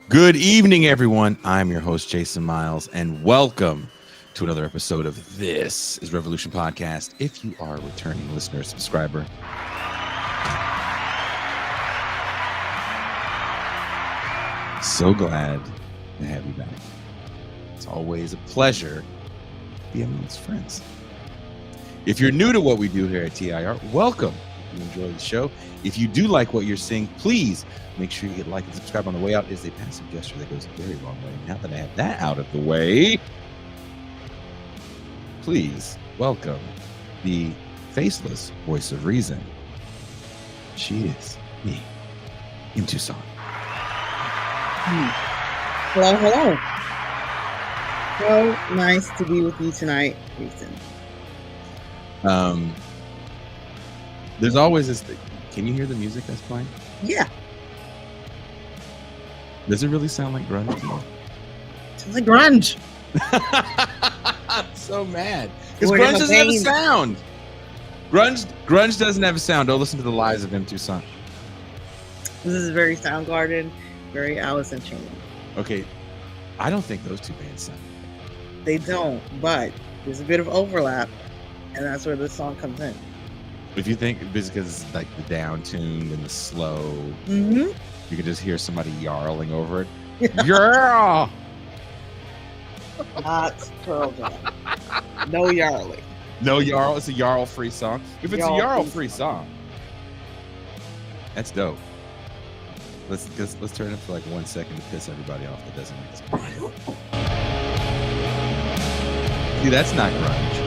Good evening, everyone. I'm your host, Jason Myles, and welcome to another episode of This is Revolution Podcast. If you are a returning listener, subscriber, so glad to have you back. It's always a pleasure to be amongst friends. If you're new to what we do here at TIR, welcome. If you enjoy the show, if you do like what you're seeing, please make sure you hit like and subscribe on the way out. Is a passive gesture that goes a very long way. Now that I have that out of the way, please welcome the faceless voice of reason. She is me in Tucson. Hello, hello. So nice to be with you tonight, Jason. There's always this thing. Can you hear the music that's playing? Yeah. Does it really sound like grunge to you? Sounds like grunge. I'm so mad. Because Boy, grunge my doesn't have a veins. sound. Grunge doesn't have a sound. Don't listen to the lies of M. Tucson. This is very Soundgarden, very Alice in Chains. Okay. I don't think those two bands sound. They don't, but there's a bit of overlap, and that's where this song comes in. If you think because it's like the down tuned and the slow, Mm-hmm. you can just hear somebody yarling over it. Yeah. Not Pearl Jam. No Yarly. No Jarl. It's a Jarl free song. If it's a Jarl Jarl free free song, that's dope. Let's turn it for like 1 second to piss everybody off that doesn't like this. See, that's not grunge.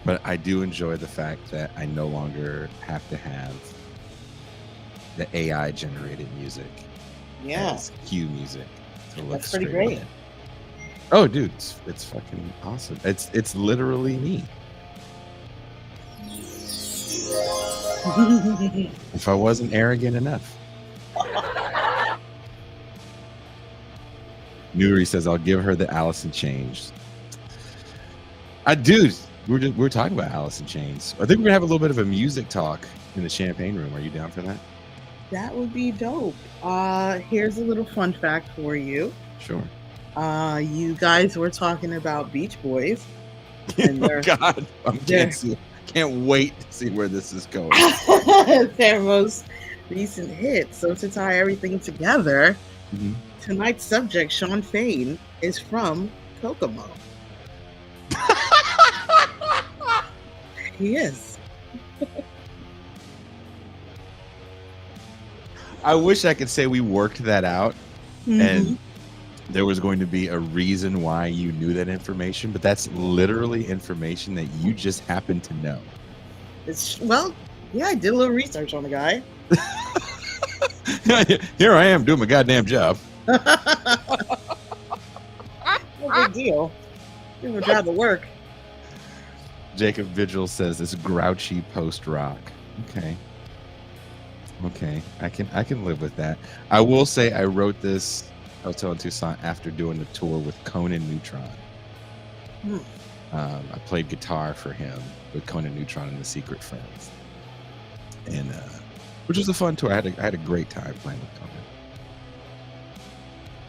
But I do enjoy the fact that I no longer have to have the AI generated music. Yeah. As cue music to look That's pretty straight great. ahead. Oh, dude, it's fucking awesome. It's literally me. If I wasn't arrogant enough. Nuri says I'll give her the Alice in Chains. Dude, we're talking about Alice in Chains. I think we're gonna have a little bit of a music talk in the champagne room. Are you down for that? That would be dope. Here's a little fun fact for you. Sure. You guys were talking about Beach Boys. And Oh God, can't wait to see where this is going. their most recent hit. So to tie everything together, Mhm. tonight's subject, Shawn Fain, is from Kokomo. He is. I wish I could say we worked that out Mhm. and there was going to be a reason why you knew that information, but that's literally information that you just happen to know. Well, yeah, I did a little research on the guy. Here I am doing my goddamn job. No big deal. Give him a job to work. Jacob Vigil says it's grouchy post rock. Okay, I can live with that. I will say I wrote this I was telling Toussaint after doing the tour with Conan Neutron. I played guitar for him with Conan Neutron and the Secret Friends, and which was a fun tour. I had a great time playing with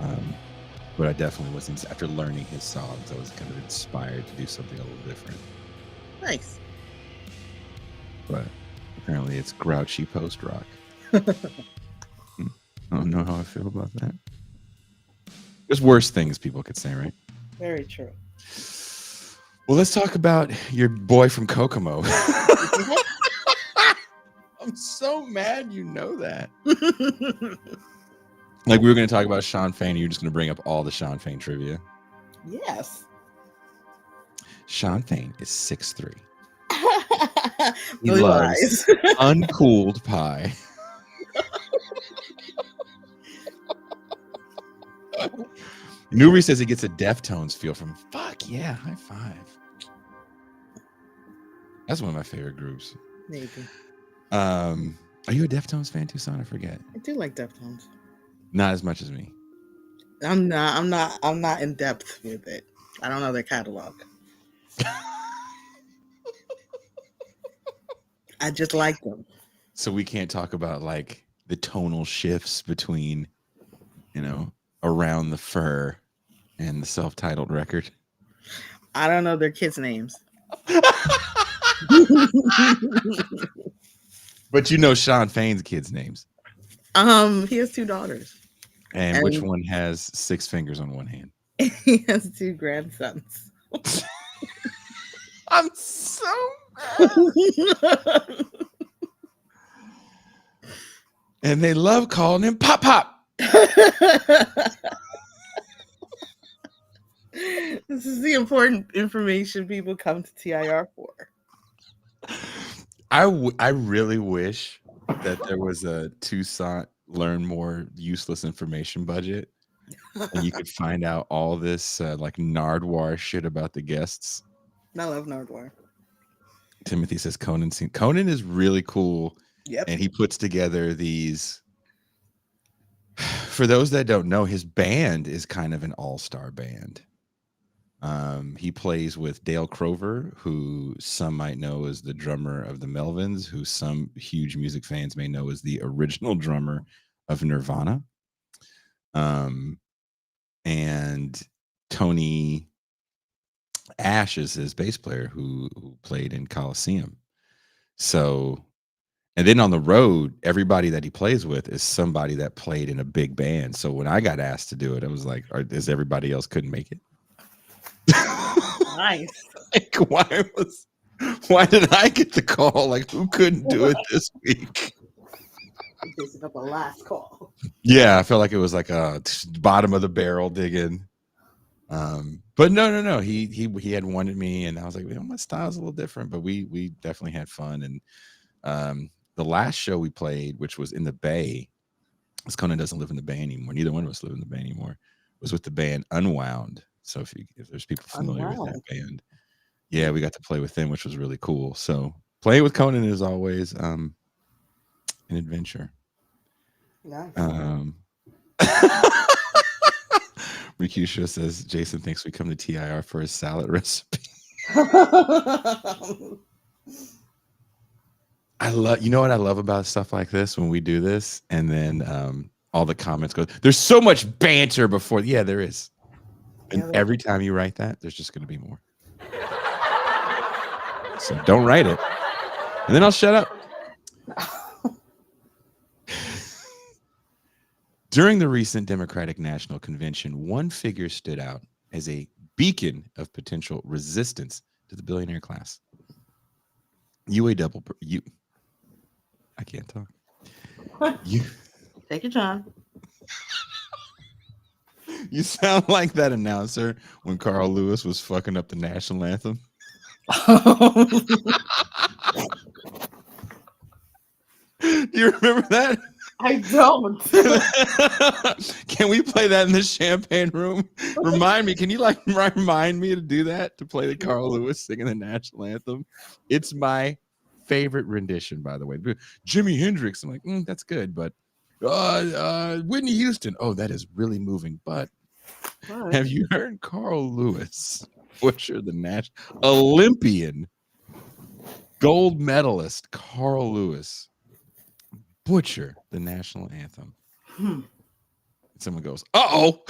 Conan. But I definitely was after learning his songs, I was kind of inspired to do something a little different. Nice. But apparently, it's grouchy post rock. I don't know how I feel about that. There's worse things people could say, right? Very true. Well, let's talk about your boy from Kokomo. I'm so mad you know that. Like, we were going to talk about Shawn Fain, and you're just going to bring up all the Shawn Fain trivia. Yes. Shawn Fain is 6'3". He Blue loves eyes. uncooled pie. Nuri says he gets a Deftones feel from. Fuck yeah, high five. That's one of my favorite groups. Maybe. Are you a Deftones fan, Toussaint? I forget. I do like Deftones. Not as much as me. I'm not in depth with it. I don't know their catalog. I just like them. So we can't talk about like the tonal shifts between, Around the Fur and the self-titled record. I don't know their kids' names. But you know Shawn Fain's kids' names. He has 2 daughters. And which one has 6 fingers on one hand? He has 2 grandsons. I'm so mad. And they love calling him Pop Pop. This is the important information people come to TIR for. I really wish that there was a Toussaint learn more useless information budget, and you could find out all this like Nardwuar shit about the guests. I love Nardwuar. Timothy says Conan is really cool. Yep. And he puts together these. For those that don't know, his band is kind of an all-star band. He plays with Dale Crover, who some might know as the drummer of the Melvins, who some huge music fans may know as the original drummer of Nirvana. And Tony Ash is his bass player who played in Coliseum. So, and then on the road, everybody that he plays with is somebody that played in a big band. So when I got asked to do it, I was like, is everybody else couldn't make it? Nice. Like, why did I get the call? Like, who couldn't do it this week? Picking up a last call. Yeah, I felt like it was like a bottom of the barrel digging. But no. He had wanted me, and I was like, my style's a little different, but we definitely had fun. And the last show we played, which was in the Bay, because Conan doesn't live in the Bay anymore. Neither one of us live in the Bay anymore. Was with the band Unwound. So if there's people familiar with that band, yeah, we got to play with them, which was really cool. So playing with Conan is always an adventure. Nice. Rikusha says Jason thinks we come to TIR for his salad recipe. You know what I love about stuff like this when we do this, and then all the comments go, there's so much banter before. Yeah, there is. And every time you write that, there's just going to be more. So don't write it. And then I'll shut up. During the recent Democratic National Convention, one figure stood out as a beacon of potential resistance to the billionaire class. I can't talk. Take your time. You sound like that announcer when Carl Lewis was fucking up the national anthem. Do you remember that? I don't. Can we play that in the champagne room? Remind me. Can you remind me to do that? To play the Carl Lewis singing the national anthem? It's my favorite rendition, by the way. Jimi Hendrix. I'm like, that's good, but Whitney Houston. Oh, that is really moving. But What? have you heard Carl Lewis butcher the national Olympian gold medalist Carl Lewis butcher the national anthem? Someone goes, "Uh-oh."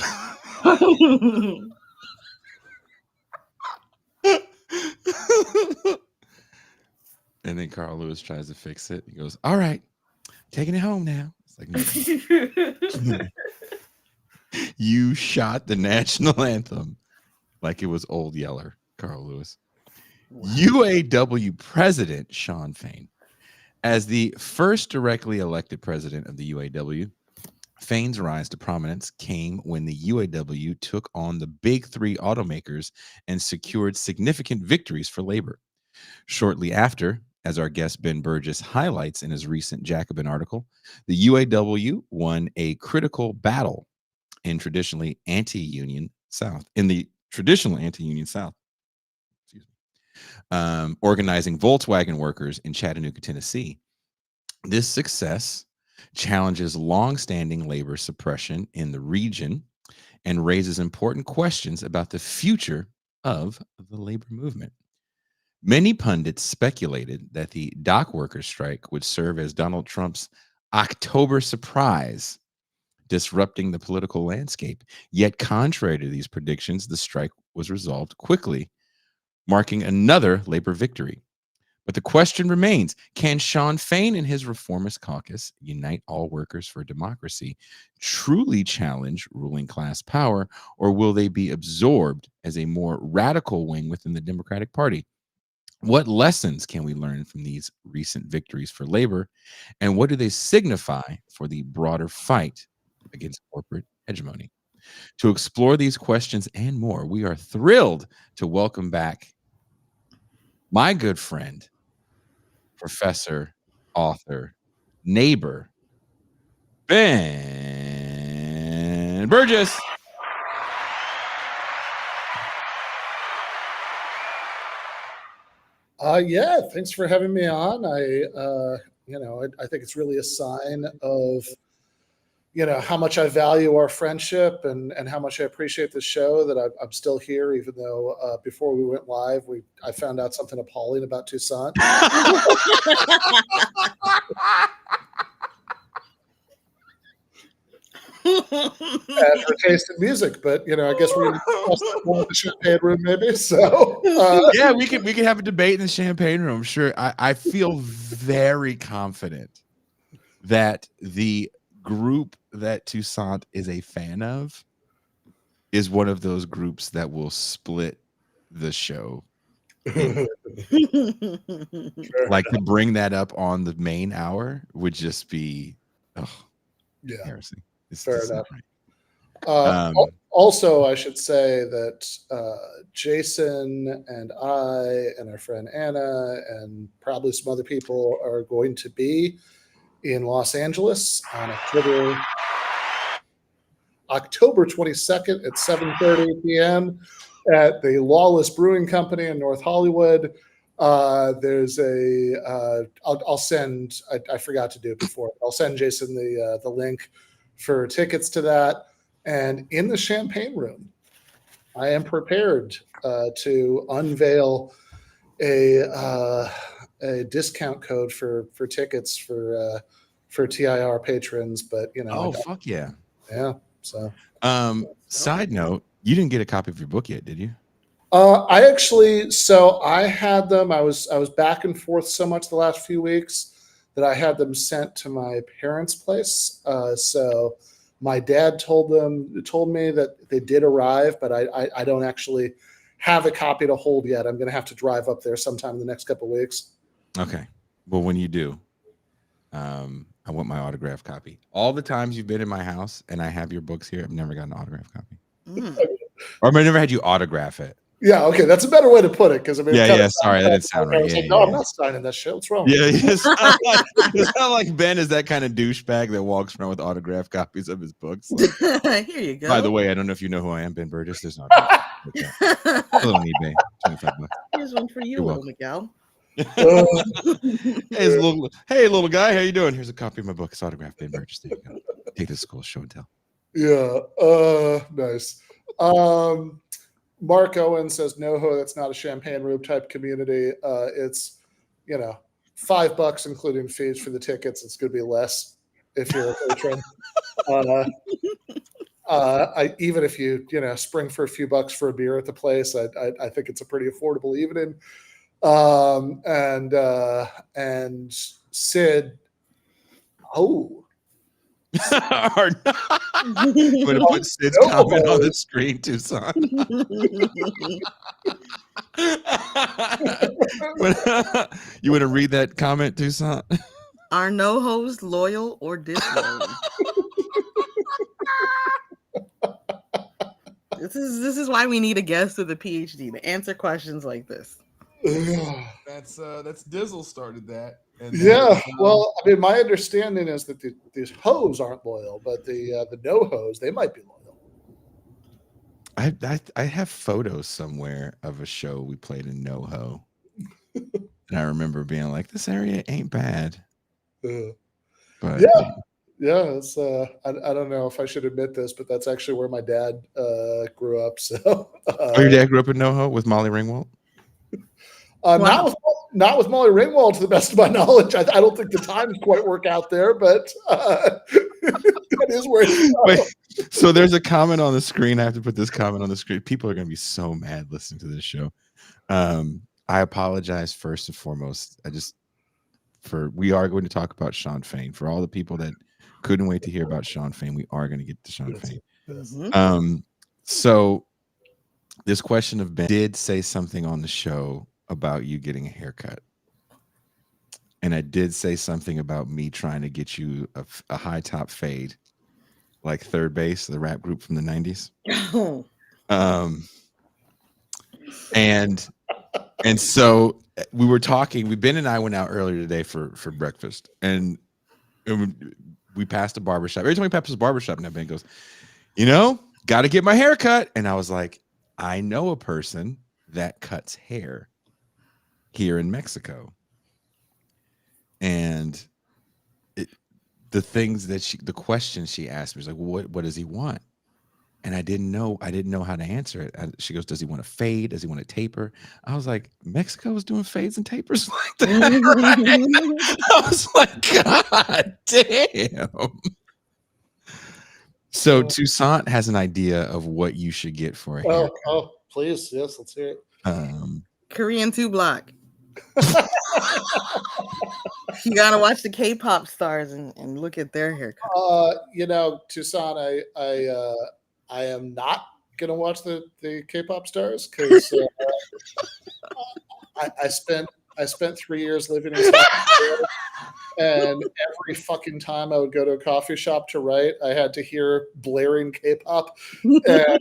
And then Carl Lewis tries to fix it. He goes, "All right, taking it home now." It's like, no. You shot the national anthem like it was Old Yeller, Carl Lewis. Wow. UAW president Shawn Fain. As the first directly elected president of the UAW, Fain's rise to prominence came when the UAW took on the big three automakers and secured significant victories for labor. Shortly after, as our guest Ben Burgis highlights in his recent Jacobin article, the UAW won a critical battle in the traditional anti-union South. Organizing Volkswagen workers in Chattanooga, Tennessee. This success challenges long-standing labor suppression in the region and raises important questions about the future of the labor movement. Many pundits speculated that the dock workers' strike would serve as Donald Trump's October surprise, disrupting the political landscape. Yet, contrary to these predictions, the strike was resolved quickly, marking another labor victory. But the question remains, can Shawn Fain and his reformist caucus, Unite All Workers for Democracy, truly challenge ruling class power, or will they be absorbed as a more radical wing within the Democratic Party? What lessons can we learn from these recent victories for labor, and what do they signify for the broader fight against corporate hegemony? To explore these questions and more, we are thrilled to welcome back my good friend, professor, author, neighbor, Ben Burgis. Yeah, thanks for having me on. I think it's really a sign of, how much I value our friendship and how much I appreciate the show that I'm still here, even though before we went live, I found out something appalling about Toussaint. And her taste in music, but I guess we're going to discuss more in the champagne room, maybe. So yeah, we can have a debate in the champagne room. Sure, I feel very confident that the group that Toussaint is a fan of is one of those groups that will split the show. Like to bring that up on the main hour would just be heresy. Fair enough. Right. Also, I should say that Jason and I and our friend Anna and probably some other people are going to be in Los Angeles on October 22nd at 7:30 p.m. at the Lawless Brewing Company in North Hollywood. There's I'll send, I forgot to do it before. I'll send Jason the link for tickets to that. And in the champagne room, I am prepared to unveil a discount code for tickets for TIR patrons. But fuck yeah, So, side note, you didn't get a copy of your book yet, did you? I had them. I was back and forth so much the last few weeks that I had them sent to my parents' place. So my dad told me that they did arrive, but I don't actually have a copy to hold yet. I'm going to have to drive up there sometime in the next couple of weeks. Okay. Well, when you do, I want my autographed copy. All the times you've been in my house and I have your books here, I've never got an autographed copy. Or I've never had you autograph it. Yeah, okay, that's a better way to put it. Because sorry, that didn't sound right. I'm not signing that shit. What's wrong? It's not like Ben is that kind of douchebag that walks around with autographed copies of his books. Like, here you go. By the way, I don't know if you know who I am, Ben Burgess. There's not. Hello, eBay. $25. Here's one for you, little Miguel. Hey, little guy, how you doing? Here's a copy of my book. It's autographed by Burgis. There you go. Take this to school, show and tell. Yeah, nice. Mark Owen says, "No, that's not a champagne room type community. It's, $5 including fees for the tickets. It's going to be less if you're a patron. Even if you spring for a few bucks for a beer at the place, I think it's a pretty affordable evening." And Sid, I'm going to put Sid's comment on the screen, Tucson. You want to read that comment, Tucson? Are no hosts loyal or disloyal? This is why we need a guest with a PhD to answer questions like this. That's Dizzle started that. And well, I mean, my understanding is that these hoes aren't loyal, but the no hoes, they might be loyal. I have photos somewhere of a show we played in NoHo, and I remember being like, "This area ain't bad." But it's I don't know if I should admit this, but that's actually where my dad grew up. So, your dad grew up in NoHo with Molly Ringwald? Wow. Not with Molly Ringwald, to the best of my knowledge. I don't think the times quite work out there, but that is where it's Wait, so there's a comment on the screen. I have to put this comment on the screen. People are going to be so mad listening to this show. I apologize first and foremost. We are going to talk about Shawn Fain. For all the people that couldn't wait to hear about Shawn Fain, we are going to get to Shawn Fain. Mm-hmm. So this question of Ben did say something on the show about you getting a haircut, and I did say something about me trying to get you a high top fade, like Third Base, the rap group from the 90s. And so we were talking. Ben and I went out earlier today for breakfast, and we passed a barbershop. Every time we pass a barbershop, now Ben goes, got to get my hair cut. And I was like, I know a person that cuts hair here in Mexico. And the question she asked me was like, what does he want? And I didn't know how to answer it. She goes, does he want a fade? Does he want a taper? I was like, Mexico is doing fades and tapers like that. Right? I was like, God damn. So Toussaint has an idea of what you should get for a haircut. Oh, please. Yes, let's hear it. Korean 2-block. You gotta watch the K-pop stars and look at their haircut. Toussaint, I am not gonna watch the K-pop stars because I spent 3 years living in South Korea, and every fucking time I would go to a coffee shop to write, I had to hear blaring K-pop, and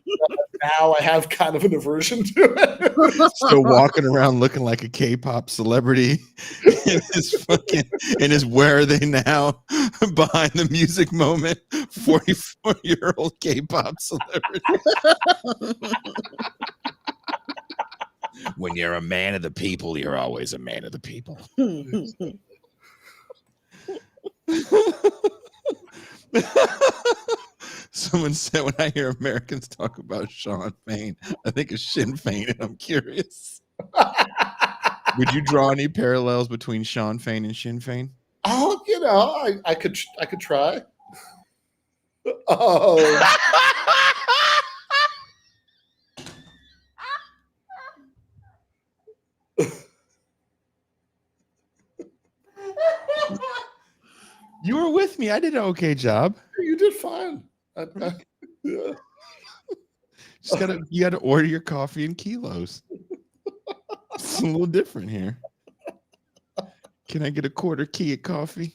now I have kind of an aversion to it. So walking around looking like a K-pop celebrity in his Where Are They Now behind the music moment 44-year-old K-pop celebrity. When you're a man of the people, you're always a man of the people. Someone said, when I hear Americans talk about Shawn Fain, I think of Sinn Fein, and I'm curious. Would you draw any parallels between Shawn Fain and Sinn Fein? Oh, I could try. Oh. You were with me. I did an okay job. You did fine. Yeah. You gotta order your coffee in kilos. It's a little different here. Can I get a quarter key of coffee?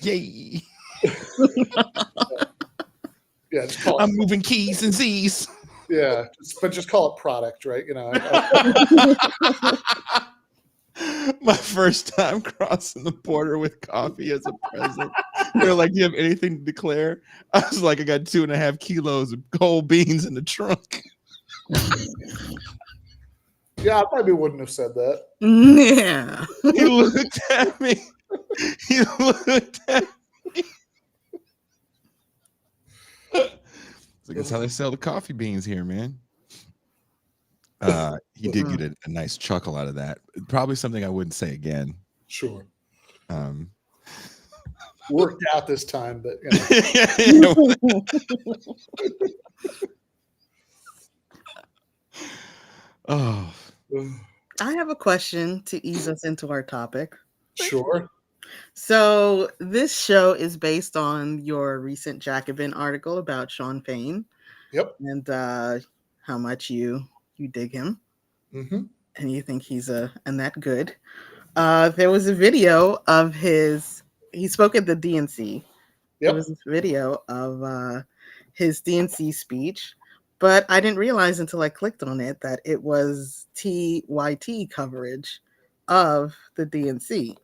Yay! Yeah, I'm moving keys and Z's. Yeah, but just call it product, right? My first time crossing the border with coffee as a present. They're like, do you have anything to declare? I was like, I got 2.5 kilos of whole beans in the trunk. Yeah, I probably wouldn't have said that. Yeah. He looked at me. He looked at me. It's like, that's how they sell the coffee beans here, man. He did get a nice chuckle out of that. Probably something I wouldn't say again. Sure. Um, Worked out this time, but Oh, I have a question to ease us into our topic. Sure. So this show is based on your recent Jacobin article about Shawn Fain. Yep. And how much you dig him. Mm-hmm. And you think he's and that good. There was a video of he spoke at the DNC. Yep. There was this video of his DNC speech, but I didn't realize until I clicked on it that it was TYT coverage of the DNC.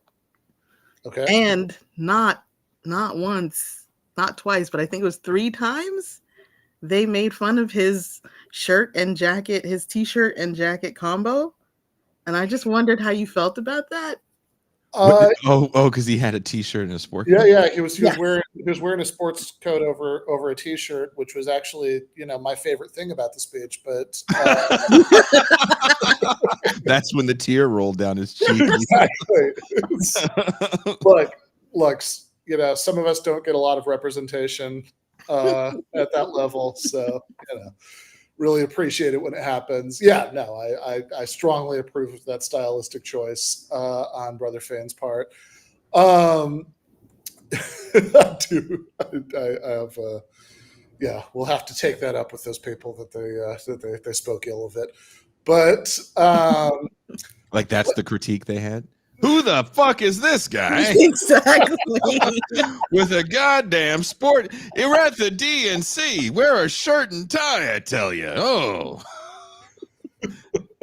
Okay. And not once, not twice, but I think it was 3 times they made fun of his shirt and jacket, his t-shirt and jacket combo. And I just wondered how you felt about that. because he had a t-shirt and a sport coat? Yeah. He was wearing a sports coat over a t-shirt, which was actually, my favorite thing about the speech. But that's when the tear rolled down his cheek. Exactly. Look, some of us don't get a lot of representation at that level, so really appreciate it when it happens. Yeah, no, I strongly approve of that stylistic choice on Brother Fain's part. I do. I have. We'll have to take that up with those people that they spoke ill of it. But like that's the critique they had. Who the fuck is this guy? Exactly. With a goddamn sport. We're at the DNC. Wear a shirt and tie, I tell you. Oh.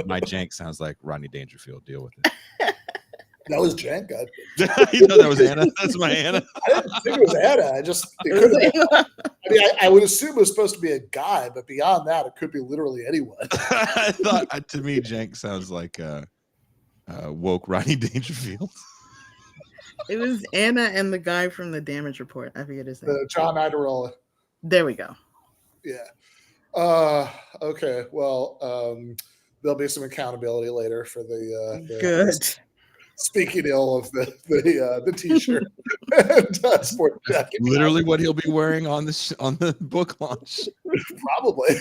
My jank sounds like Rodney Dangerfield. Deal with it. That was Jank. You know that was Anna? That's my Anna. I didn't think it was Anna. I would assume it was supposed to be a guy, but beyond that, it could be literally anyone. I thought, to me, Jank sounds like woke Rodney Dangerfield. It was Anna and the guy from the Damage Report. I forget his name. John Idarola. There we go. Yeah. Okay. Well, there'll be some accountability later for the good. Speaking ill of the t-shirt and sport jacket. Literally, what he'll be wearing on the book launch. Probably.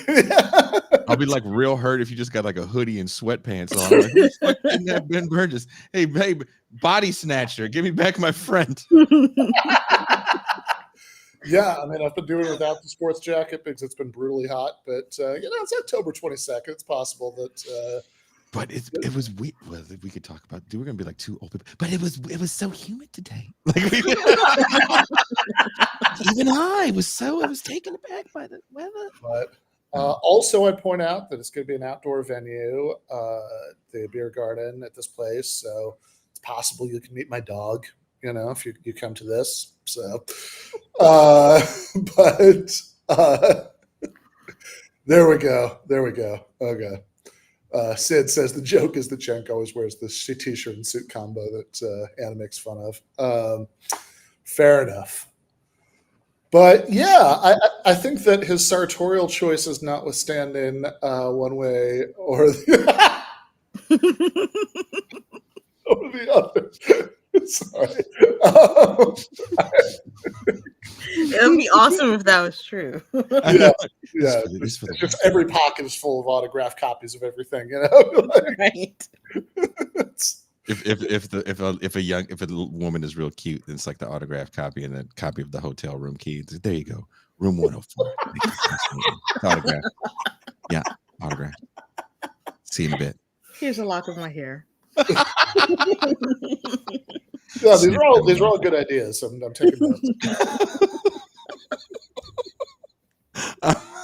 I'll be like real hurt if you just got like a hoodie and sweatpants on. Like, who the fuck didn't have Ben Burgis? Hey, babe, body snatcher, give me back my friend. Yeah, I mean, I've been doing it without the sports jacket because it's been brutally hot. But it's October 22nd. It's possible that. But it was weird. Well, we could talk about. We're gonna be like 2 old people. But it was so humid today. Like even I was taken aback by the weather. But also, I'd point out that it's going to be an outdoor venue, the beer garden at this place. So it's possible you can meet my dog. If you come to this. So, but there we go. Okay. Sid says the joke is that Cenk always wears this t-shirt and suit combo that Anna makes fun of. Fair enough. But yeah, I think that his sartorial choices notwithstanding one way or the, or the other. Sorry. It would be awesome if that was true. Yeah. Just every pocket is full of autographed copies of everything, Right. If a woman is real cute, then it's like the autographed copy and then copy of the hotel room key. There you go, room 104. Autograph. Yeah, autograph. See you in a bit. Here's a lock of my hair. Yeah, these are all good ideas. I'm taking notes.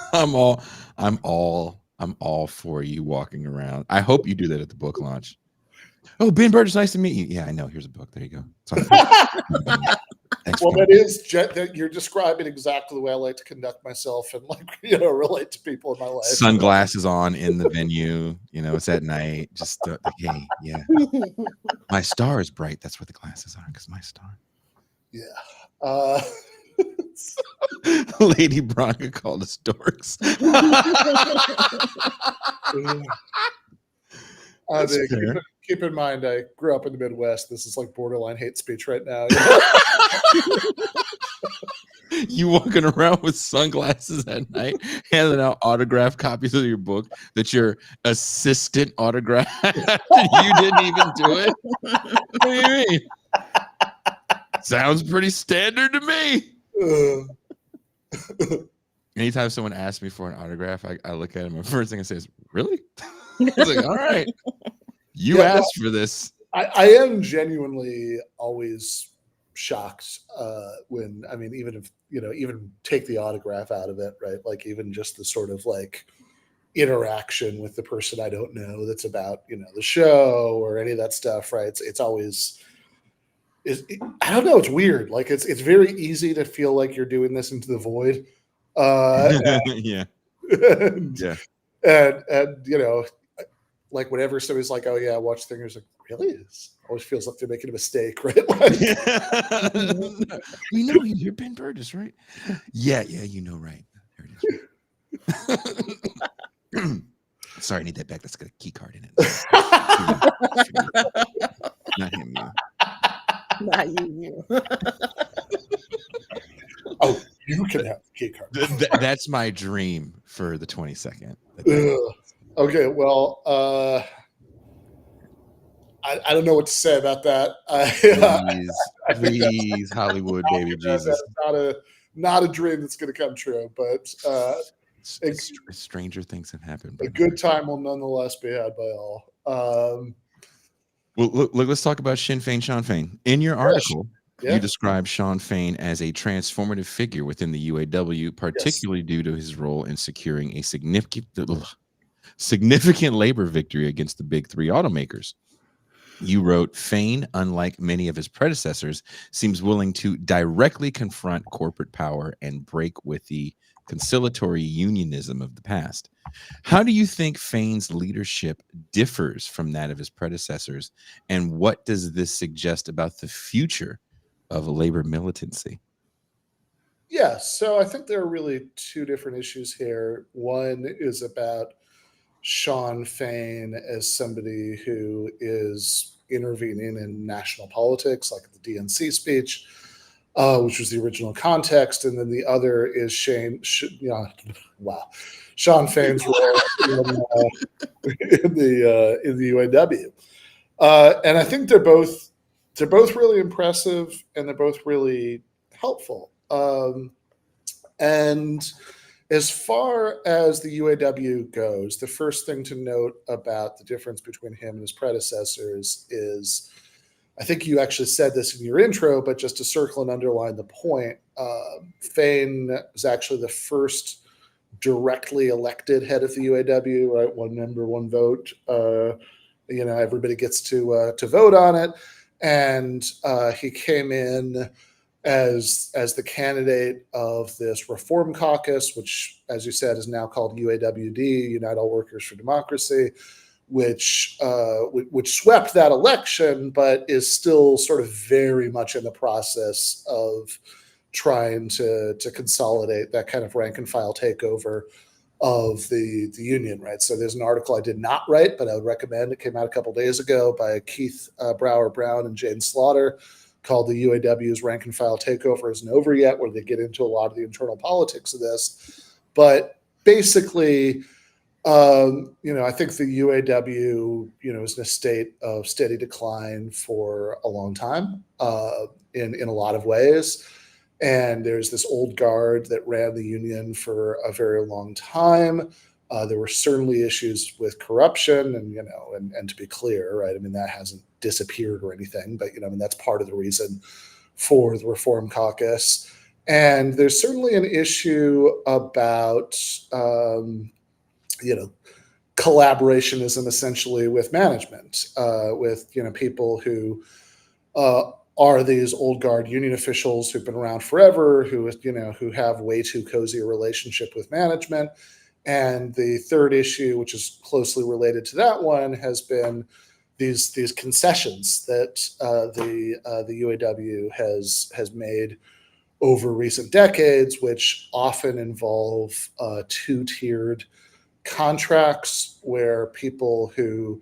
I'm all for you walking around. I hope you do that at the book launch. Oh, Ben Burgis, nice to meet you. Yeah, I know. Here's a book. There you go. Sorry. Thanks, Well, man. that you're describing exactly the way I like to conduct myself and relate to people in my life. Sunglasses on in the venue. It's at night. Just hey, yeah. My star is bright. That's what the glasses are, because my star. Yeah. Lady Bronca called us dorks. Keep in mind, I grew up in the Midwest. This is like borderline hate speech right now. You walking around with sunglasses at night, handing out autographed copies of your book that your assistant autographed. You didn't even do it. What do you mean? Sounds pretty standard to me. Anytime someone asks me for an autograph, I look at him and the first thing I say is, "Really?" I was like, "All right, you asked for this." I am genuinely always shocked when, even if even take the autograph out of it, right? Like even just the sort of like interaction with the person I don't know that's about the show or any of that stuff, right? It's always I don't know. It's weird. Like it's very easy to feel like you're doing this into the void. Yeah. And like whenever somebody's like, "Oh yeah, I watch things," like, really? It always feels like they're making a mistake, right? Like, we know you're Ben Burgis, right? Yeah, right. There it is. Sorry, I need that back. That's got a key card in it. Not him, you. Not you. Oh, you can have the key card. That's my dream for the 22nd. Okay, well, I don't know what to say about that. Please, Hollywood, baby, Jesus. Not a dream that's going to come true, but stranger things have happened. A good time will nonetheless be had by all. Well, look, let's talk about Shawn Fain. In your article, you describe Shawn Fain as a transformative figure within the UAW, particularly due to his role in securing a significant labor victory against the big three automakers. You wrote, Fain, unlike many of his predecessors, seems willing to directly confront corporate power and break with the conciliatory unionism of the past. How do you think Fain's leadership differs from that of his predecessors, and what does this suggest about the future of labor militancy? Yeah, so I think there are really two different issues here. One is about Shawn Fain as somebody who is intervening in national politics, like the DNC speech, which was the original context, and then the other is Shawn Fain's role in the UAW, and I think they're both really impressive and they're both really helpful. And as far as the UAW goes, the first thing to note about the difference between him and his predecessors is, I think you actually said this in your intro, but just to circle and underline the point, Fain was actually the first directly elected head of the UAW, right? One member, one vote. Everybody gets to vote on it. And he came in as the candidate of this reform caucus, which, as you said, is now called UAWD, Unite All Workers for Democracy, which swept that election, but is still sort of very much in the process of trying to consolidate that kind of rank and file takeover of the union, right? So there's an article I did not write, but I would recommend. It came out a couple days ago by Keith Brower Brown and Jane Slaughter, called The UAW's Rank and File Takeover Isn't Over Yet, where they get into a lot of the internal politics of this. But basically, I think the UAW, is in a state of steady decline for a long time in a lot of ways. And there's this old guard that ran the union for a very long time. There were certainly issues with corruption, and to be clear, right? I mean, that hasn't disappeared or anything, but that's part of the reason for the Reform Caucus. And there's certainly an issue about, collaborationism essentially with management, with people who are these old guard union officials who've been around forever, who have way too cozy a relationship with management. And the third issue, which is closely related to that one, has been these concessions that the UAW has made over recent decades, which often involve two-tiered contracts where people who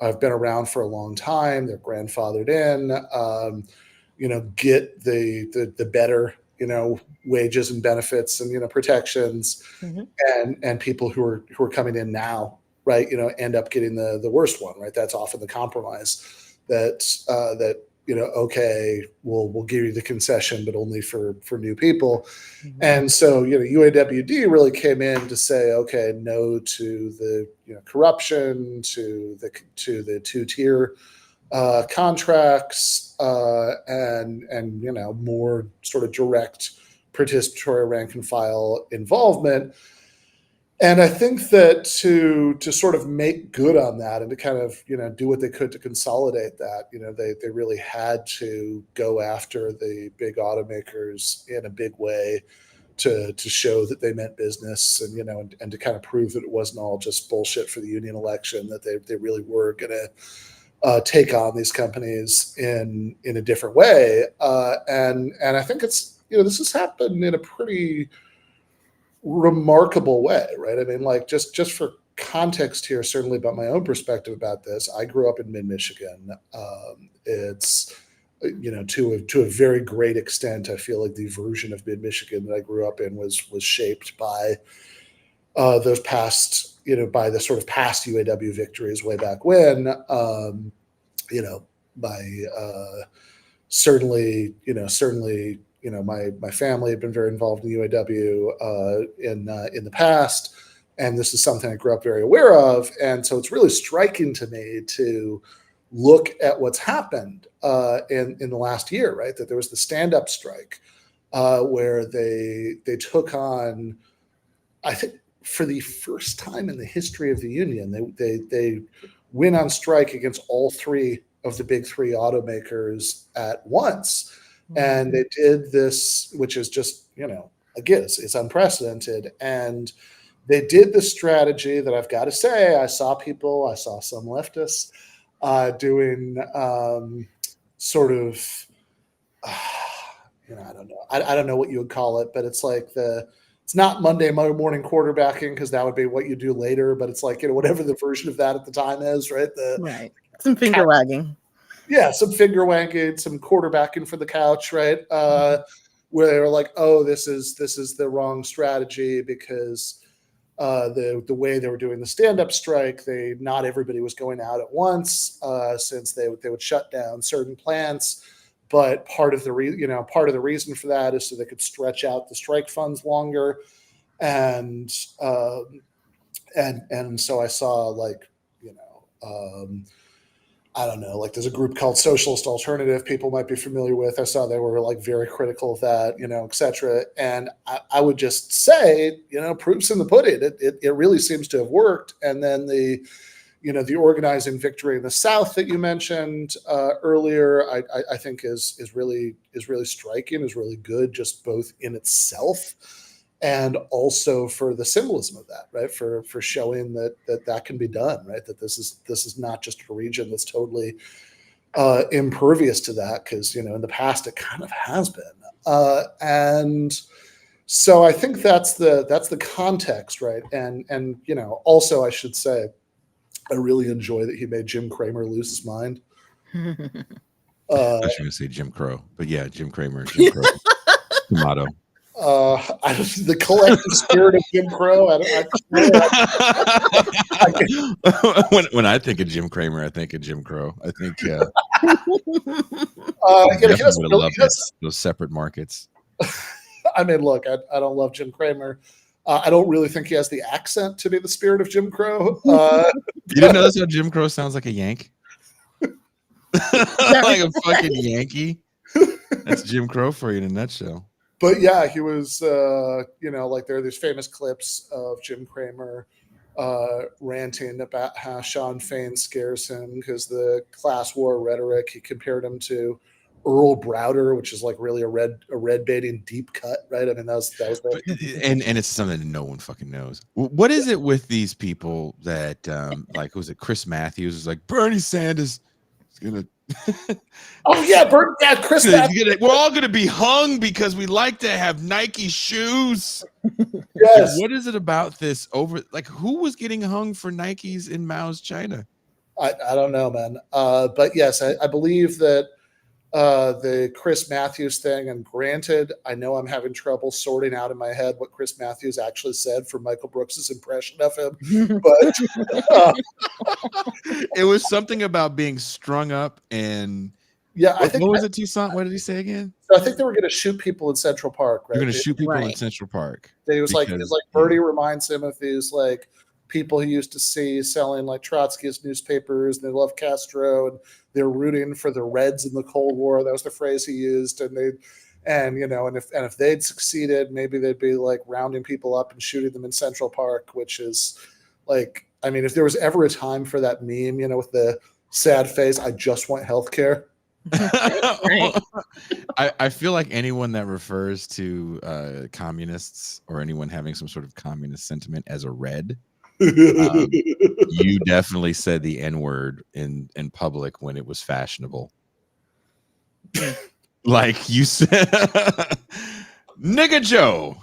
have been around for a long time, they're grandfathered in, get the better, wages and benefits and protections, and people who are coming in now, right, end up getting the worst one, right? That's often the compromise that okay, we'll give you the concession, but only for new people. And so, UAWD really came in to say, okay, no to the corruption, to the two-tier contracts, and more sort of direct participatory rank and file involvement. And I think that to sort of make good on that and to kind of do what they could to consolidate that, they really had to go after the big automakers in a big way to show that they meant business, and and to kind of prove that it wasn't all just bullshit for the union election, that they really were going to take on these companies in a different way. And I think it's this has happened in a pretty remarkable way, right? I mean, like just for context here, certainly about my own perspective about this, I grew up in mid-Michigan. It's to a very great extent, I feel like the version of mid-Michigan that I grew up in was shaped by those past, by the sort of past UAW victories way back when. Certainly, my family had been very involved in the UAW in the past, and this is something I grew up very aware of. And so it's really striking to me to look at what's happened in the last year, right? That there was the stand-up strike where they took on, I think, for the first time in the history of the union, they went on strike against all three of the big three automakers at once. And they did this, which is just, again, it's unprecedented. And they did the strategy that I've got to say, I saw some leftists doing sort of, I don't know. I don't know what you would call it, but it's like it's not Monday morning quarterbacking, because that would be what you do later. But it's like, whatever the version of that at the time is, right? Right. Some finger wagging. Yeah, some finger wagging, some quarterbacking for the couch, right? Where they were like, "Oh, this is the wrong strategy because the way they were doing the stand-up strike, not everybody was going out at once, since they would shut down certain plants. But part of the reason for that is so they could stretch out the strike funds longer, and so I saw I don't know, like there's a group called Socialist Alternative, people might be familiar with. I saw they were like very critical of that, et cetera. And I would just say, proof's in the pudding. It really seems to have worked. And then the organizing victory in the South that you mentioned earlier, I think is really striking, is really good, just both in itself and also for the symbolism of that, right? For showing that can be done, right? That this is not just a region that's totally impervious to that, because in the past it kind of has been, and so I think that's the context, right? And also I should say, I really enjoy that he made Jim Cramer lose his mind. I was going to say Jim Crow, but yeah, Jim Cramer, Jim Crow, tomato. The collective spirit of Jim Crow. When I think of Jim Cramer, I think of Jim Crow. I think those separate markets. I mean, look, I don't love Jim Cramer. I don't really think he has the accent to be the spirit of Jim Crow. You didn't notice how Jim Crow sounds like a Yank? Like a fucking Yankee. That's Jim Crow for you in a nutshell. But yeah, he was, like there are these famous clips of Jim Cramer ranting about how Shawn Fain scares him because the class war rhetoric. He compared him to Earl Browder, which is like really a red baiting deep cut, right? I mean, that was and it's something that no one fucking knows. What is it with these people that like, who's it? Chris Matthews is like, Bernie Sanders is gonna. Oh yeah, Chris Matthews. We're all gonna be hung because we like to have Nike shoes. Yes. Like, what is it about this like, who was getting hung for Nikes in Mao's China? I don't know, man. But yes, I believe that the Chris Matthews thing, and granted, I know I'm having trouble sorting out in my head what Chris Matthews actually said for Michael Brooks's impression of him, but it was something about being strung up and yeah, I think what was it, Toussaint? What did he say again? So I think they were going to shoot people in Central Park, right? You're going to shoot people in Central Park. It was like Bertie reminds him of these like people he used to see selling like Trotskyist newspapers, and they love Castro, and they're rooting for the Reds in the Cold War. That was the phrase he used, and if they'd succeeded, maybe they'd be like rounding people up and shooting them in Central Park, which is like, I mean, if there was ever a time for that meme, with the sad face, I just want healthcare. I feel like anyone that refers to communists or anyone having some sort of communist sentiment as a red, you definitely said the N-word in public when it was fashionable. Like you said, nigga Joe,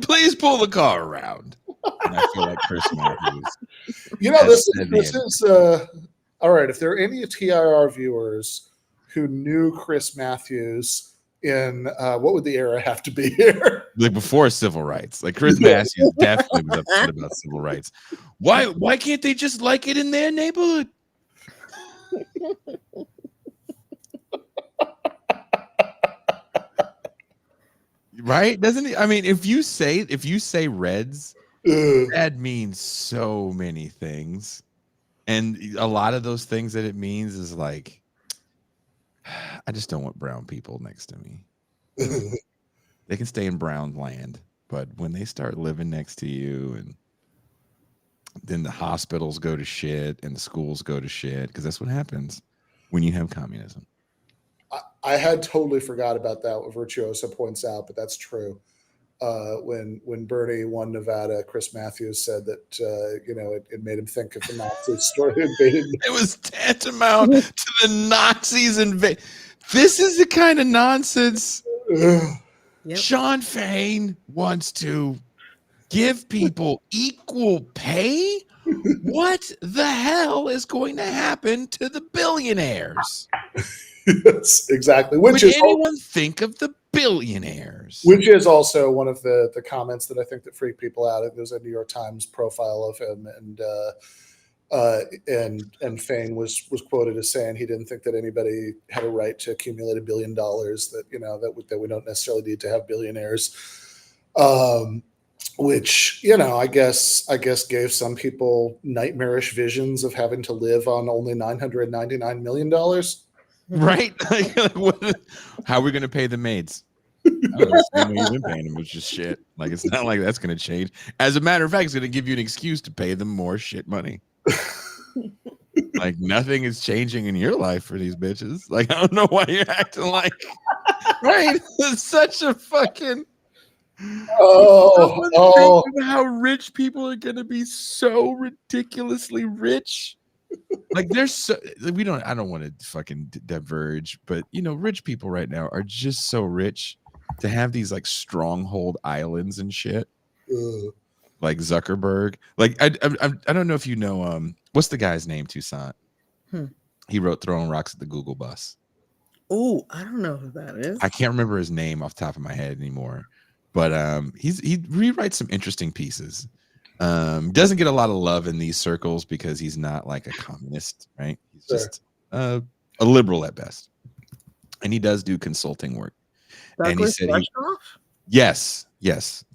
please pull the car around. And I feel like Chris Matthews. This is all right. If there are any TIR viewers who knew Chris Matthews in what would the era have to be here? Like before civil rights. Like Chris Matthews definitely was upset about civil rights. Why can't they just like it in their neighborhood? Right? Doesn't he? I mean, if you say Reds, that means so many things. And a lot of those things that it means is like, I just don't want brown people next to me. They can stay in brown land, but when they start living next to you, and then the hospitals go to shit and the schools go to shit, because that's what happens when you have communism. I had totally forgot about that, what Virtuoso points out, but that's true. When Bernie won Nevada, Chris Matthews said that it made him think of the Nazi story. It was tantamount to the Nazis invade. This is the kind of nonsense. Yep. Shawn Fain wants to give people equal pay. What the hell is going to happen to the billionaires? Yes, exactly. Would anyone think of the billionaires? Which is also one of the comments that I think that freaked people out. There's a New York Times profile of him, and Fain was quoted as saying he didn't think that anybody had a right to accumulate $1 billion. That we don't necessarily need to have billionaires. Which I guess gave some people nightmarish visions of having to live on only $999 million. Right? How are we going to pay the maids? The same way you've been paying them, which is shit. Like, it's not like that's going to change. As a matter of fact, it's going to give you an excuse to pay them more shit money. Like, nothing is changing in your life for these bitches. Like, I don't know why you're acting like, right? It's such a fucking. How rich people are going to be so ridiculously rich. Like, there's so, I don't want to fucking diverge, but rich people right now are just so rich to have these like stronghold islands and shit. Like Zuckerberg. Like, I don't know if you know what's the guy's name, Toussaint? He wrote Throwing Rocks at the Google Bus. Oh, I don't know who that is. I can't remember his name off the top of my head anymore, but he rewrites some interesting pieces. Doesn't get a lot of love in these circles because he's not like a communist, right? He's just a liberal at best, and he does do consulting work. Douglas Rushkoff? Yes,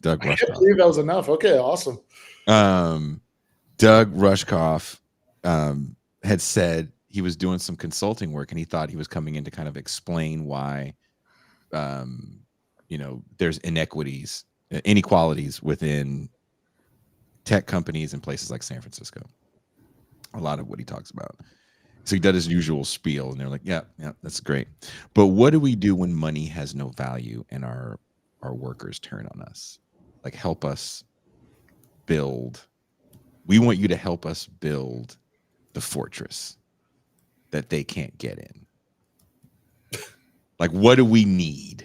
Doug Rushkoff. I can't believe that was enough. Okay, awesome. Doug Rushkoff had said he was doing some consulting work, and he thought he was coming in to kind of explain why, there's inequalities within tech companies in places like San Francisco. A lot of what he talks about. So he does his usual spiel, and they're like, yeah, that's great. But what do we do when money has no value and our workers turn on us? Like, help us build. We want you to help us build the fortress that they can't get in. Like, what do we need?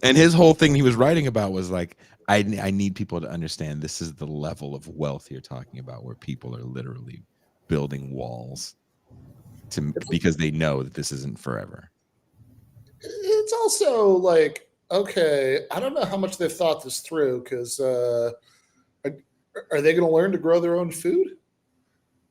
And his whole thing he was writing about was like, I need people to understand this is the level of wealth you're talking about, where people are literally building walls because they know that this isn't forever. It's also like, okay, I don't know how much they've thought this through, because are they going to learn to grow their own food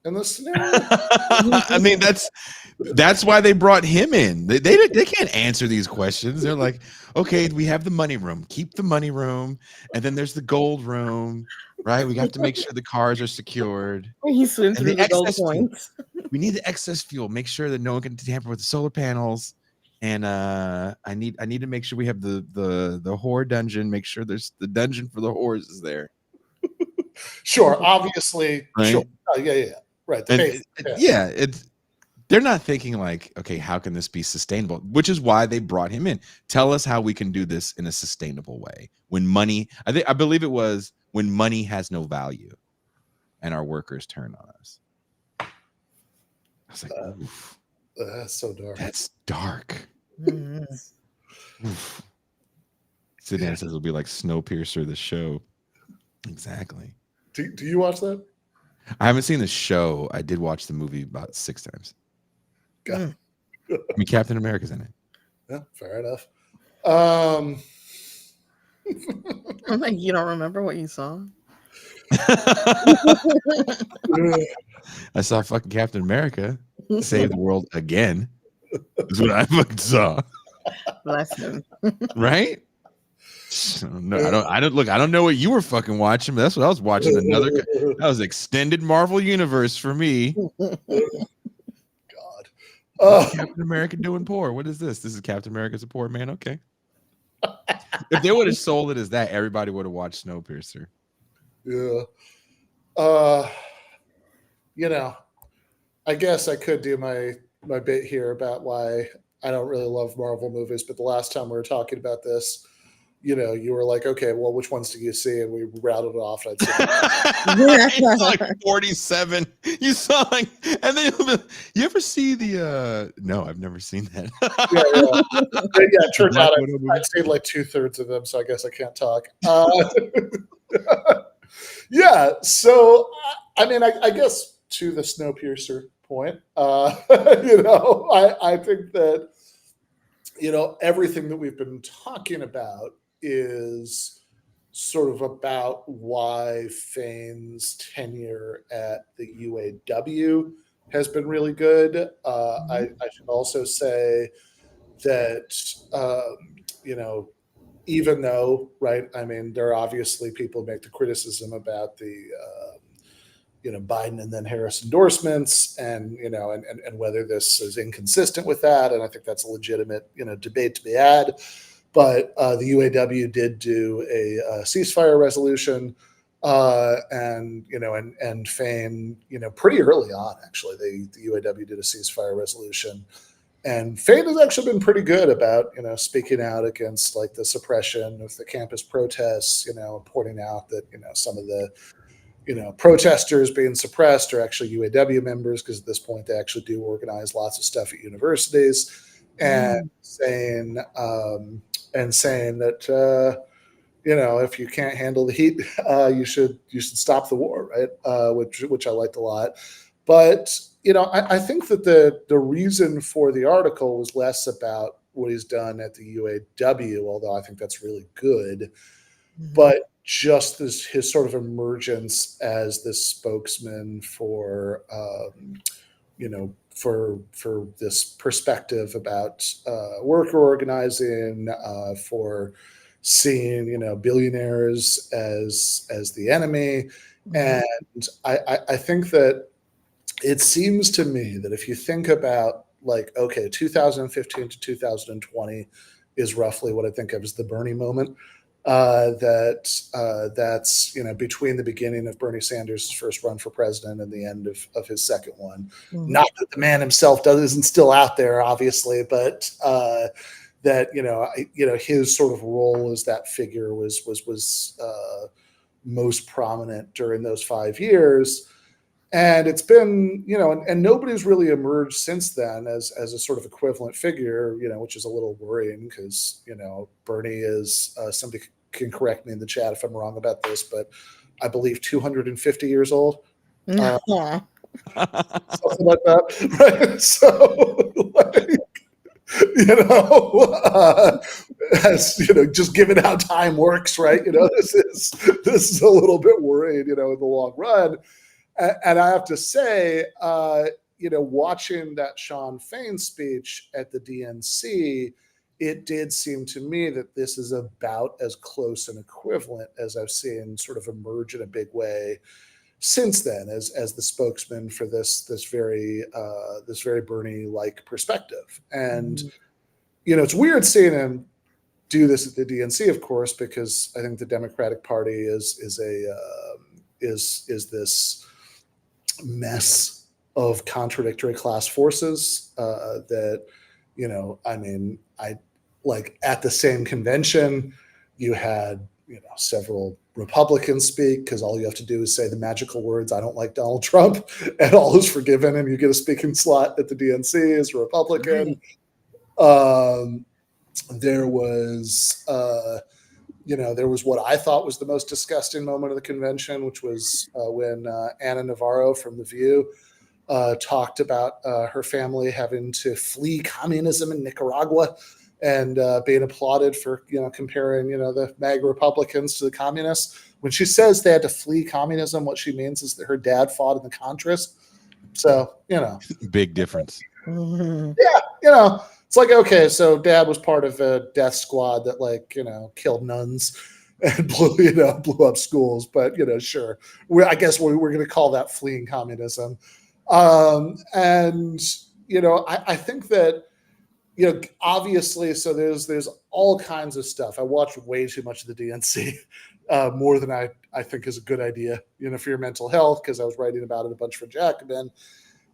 in this scenario? I mean, that's why they brought him in. They can't answer these questions. They're like, okay, we have the money room. Keep the money room, and then there's the gold room, right? We have to make sure the cars are secured. He swims And through the gold points. We need the excess fuel. Make sure that no one can tamper with the solar panels. And I need to make sure we have the whore dungeon. Make sure there's the dungeon for the whores is there. Sure, obviously, right? Sure. Yeah. Right. They're not thinking like, okay, how can this be sustainable? Which is why they brought him in. Tell us how we can do this in a sustainable way. When money, I believe it was when money has no value, and our workers turn on us. I was like, oof. That's so dark. That's dark. Oof. Sedan says it'll be like Snowpiercer, the show. Exactly. Do you watch that? I haven't seen the show. I did watch the movie about 6 times. God. I mean, Captain America's in it. Yeah, fair enough. I'm like, you don't remember what you saw? I saw fucking Captain America save the world again. That's what I fucking saw. Bless him. Right? No, I don't know what you were fucking watching, but that's what I was watching. That was extended Marvel universe for me. God. Captain America doing poor. What is this? This is Captain America's a poor man. Okay. If they would have sold it as that, everybody would have watched Snowpiercer. Yeah. I guess I could do my bit here about why I don't really love Marvel movies, but the last time we were talking about this, you were like, okay, well, which ones do you see? And we routed it off. And it's like 47. You saw like, and then you ever see the? No, I've never seen that. Yeah. It turns out I'd seen like 2/3 of them, so I guess I can't talk. Yeah. So, I mean, I guess to the Snowpiercer point, I think that everything that we've been talking about is sort of about why Fain's tenure at the UAW has been really good. I should also say that, even though, right, I mean, there are obviously people who make the criticism about the, Biden and then Harris endorsements and whether this is inconsistent with that. And I think that's a legitimate, debate to be had. But the UAW did do a ceasefire resolution, and Fain, pretty early on, actually, the UAW did a ceasefire resolution, and Fain has actually been pretty good about speaking out against like the suppression of the campus protests, pointing out that some of the protesters being suppressed are actually UAW members, because at this point they actually do organize lots of stuff at universities, and saying that if you can't handle the heat, you should stop the war, right? Which I liked a lot. But I think that the reason for the article was less about what he's done at the UAW, although I think that's really good, but just his sort of emergence as this spokesman for for this perspective about worker organizing, for seeing billionaires as the enemy. And I think that it seems to me that if you think about 2015 to 2020 is roughly what I think of as the Bernie moment. That's between the beginning of Bernie Sanders' first run for president and the end of his second one. Not that the man himself isn't still out there, obviously, but that his sort of role as that figure was most prominent during those 5 years. And it's been, and nobody's really emerged since then as a sort of equivalent figure, which is a little worrying because, Bernie is, somebody can correct me in the chat if I'm wrong about this, but I believe 250 years old. Something like that. Right? So, as just given how time works, right? This is a little bit worried, in the long run. And I have to say, watching that Shawn Fain speech at the DNC, it did seem to me that this is about as close an equivalent as I've seen sort of emerge in a big way since then, as the spokesman for this very Bernie-like perspective. And it's weird seeing him do this at the DNC, of course, because I think the Democratic Party is this mess of contradictory class forces that at the same convention you had several Republicans speak, because all you have to do is say the magical words, "I don't like Donald Trump," and all is forgiven, and you get a speaking slot at the DNC as a Republican. There was there was what I thought was the most disgusting moment of the convention, which was when Anna Navarro from The View talked about her family having to flee communism in Nicaragua and being applauded for, comparing, the MAGA Republicans to the communists. When she says they had to flee communism, what she means is that her dad fought in the Contras. So, big difference. Yeah, it's like, okay, so dad was part of a death squad that killed nuns and blew up schools, but sure. I guess we're going to call that fleeing communism. I think that, obviously, so there's all kinds of stuff. I watched way too much of the DNC, more than I think is a good idea, for your mental health, because I was writing about it a bunch for Jacobin.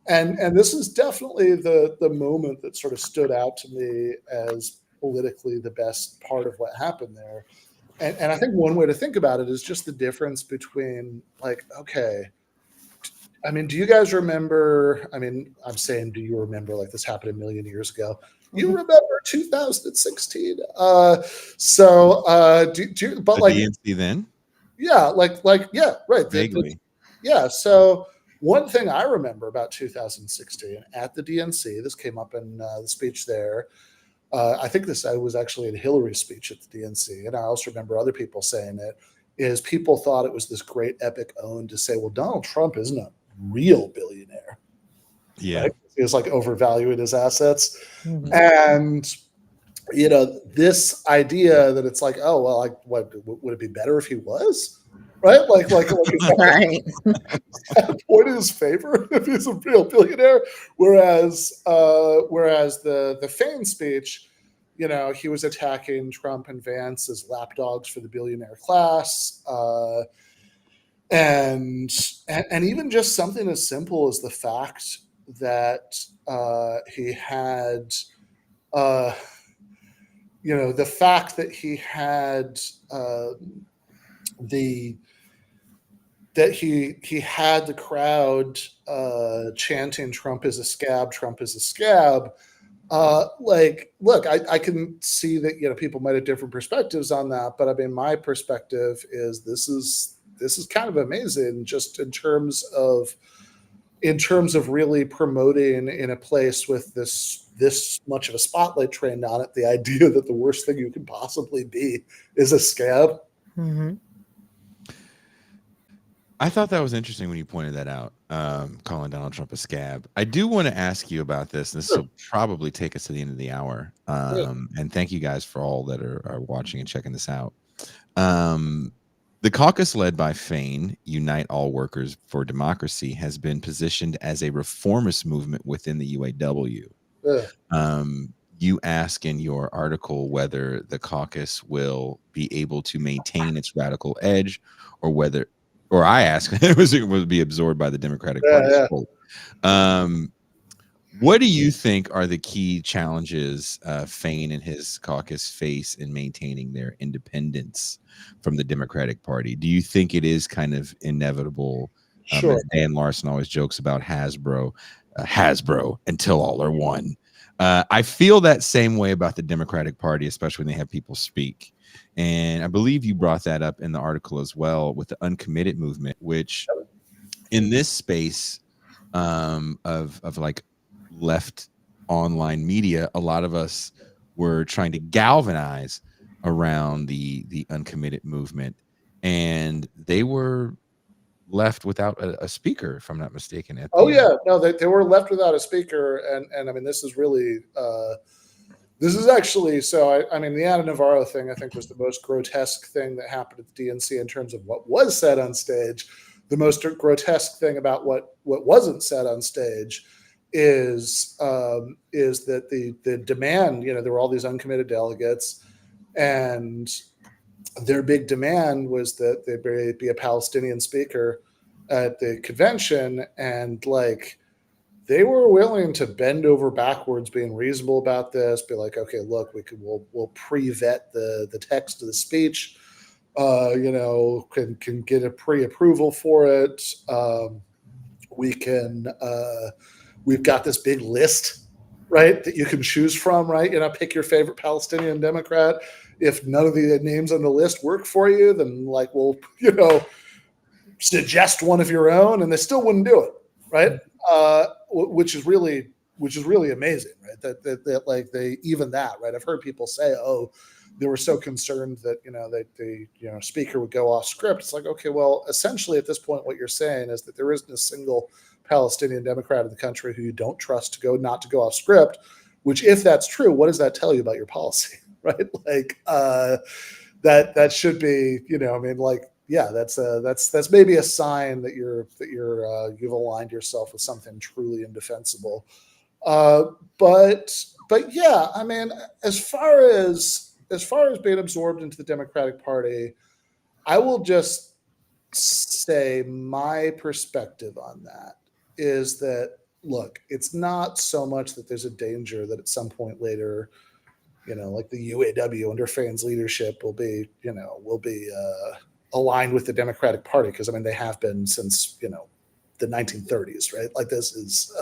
And this is definitely the moment that sort of stood out to me as politically the best part of what happened there. And I think one way to think about it is just the difference between, okay, do you guys remember, I'm saying, do you remember, this happened a million years ago? You remember 2016? Do you, but the DNC then? Yeah, yeah, right. Vaguely. So one thing I remember about 2016 at the DNC, this came up in the speech there. I think this was actually in Hillary's speech at the DNC, and I also remember other people saying it, is people thought it was this great epic own to say, well, Donald Trump isn't a real billionaire. Yeah. Right? He was overvaluing his assets. And, this idea that it's oh, well, what would it be better if he was? Right? Right. Point in his favor if he's a real billionaire. Whereas the Fain speech, he was attacking Trump and Vance as lapdogs for the billionaire class. And even just something as simple as the fact that he had the fact that he had he had the crowd chanting "Trump is a scab, Trump is a scab." Look, I can see that people might have different perspectives on that, but my perspective is this is kind of amazing, just in terms of really promoting in a place with this much of a spotlight trained on it, the idea that the worst thing you can possibly be is a scab. Mm-hmm. I thought that was interesting when you pointed that out, calling Donald Trump a scab. I do want to ask you about this. This will probably take us to the end of the hour. And thank you guys for all that are watching and checking this out. The caucus led by Fain, Unite All Workers for Democracy, has been positioned as a reformist movement within the UAW. you ask in your article whether the caucus will be able to maintain its radical edge, or I ask it will be absorbed by the Democratic Party's Yeah. vote. What do you think are the key challenges Fain and his caucus face in maintaining their independence from the Democratic Party? Do you think it is kind of inevitable? Sure. As Dan Larson always jokes about Hasbro until all are one. I feel that same way about the Democratic Party, especially when they have people speak. And I believe you brought that up in the article as well with the uncommitted movement, which in this space of like left online media, a lot of us were trying to galvanize around the uncommitted movement, and they were left without a speaker, if I'm not mistaken. They were left without a speaker, and I mean, this is really this is actually I mean, the Ana Navarro thing I think was the most grotesque thing that happened at the DNC in terms of what was said on stage. The most grotesque thing about what wasn't said on stage is that the demand, there were all these uncommitted delegates, and their big demand was that there be a Palestinian speaker at the convention, and like they were willing to bend over backwards, being reasonable about this, be like, okay, look, we'll pre-vet the text of the speech, can get a pre-approval for it. We've got this big list, right, that you can choose from, right? Pick your favorite Palestinian Democrat. If none of the names on the list work for you, then like we'll, suggest one of your own, and they still wouldn't do it, right? Which is really amazing, right? That like they even that, right? I've heard people say, oh, they were so concerned that that the speaker would go off script. It's like, okay, well, essentially at this point, what you're saying is that there isn't a single Palestinian Democrat in the country who you don't trust not to go off script. Which, if that's true, what does that tell you about your policy, right? Like that should be, that's maybe a sign that you've aligned yourself with something truly indefensible. But yeah, I mean, as far as being absorbed into the Democratic Party, I will just say my perspective on that is that, look, it's not so much that there's a danger that at some point later, like the UAW under Fain's leadership will be aligned with the Democratic Party, because I mean they have been since the 1930s, right? Like this is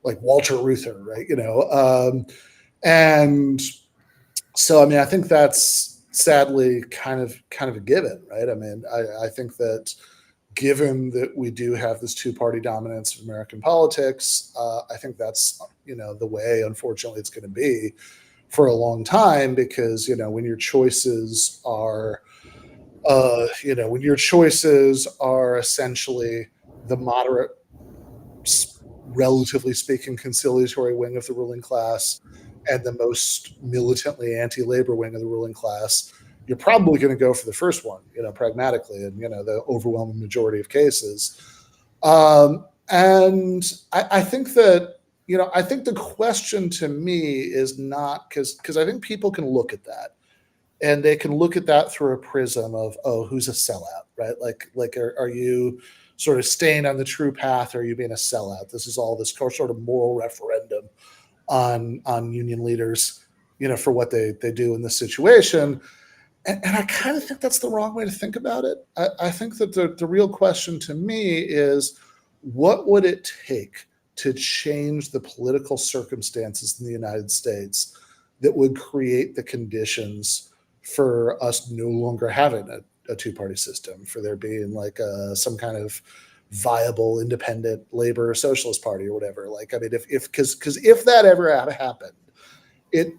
like Walter Reuther, right? And so I mean I think that's sadly kind of a given, right? I mean I think that given that we do have this two-party dominance of American politics, I think that's the way, unfortunately, it's going to be for a long time, because when your choices are essentially the moderate, relatively speaking, conciliatory wing of the ruling class and the most militantly anti-labor wing of the ruling class, you're probably going to go for the first one, pragmatically, and the overwhelming majority of cases. And I think that, I think the question to me is not because I think people can look at that, and they can look at that through a prism of, oh, who's a sellout, right? Like are you sort of staying on the true path, or are you being a sellout? This is all this sort of moral referendum on union leaders, for what they do in this situation. And I kind of think that's the wrong way to think about it. I think that the real question to me is, what would it take to change the political circumstances in the United States that would create the conditions for us no longer having a two-party system, for there being like some kind of viable independent labor or socialist party or whatever? Like, I mean, because if that ever had happened, it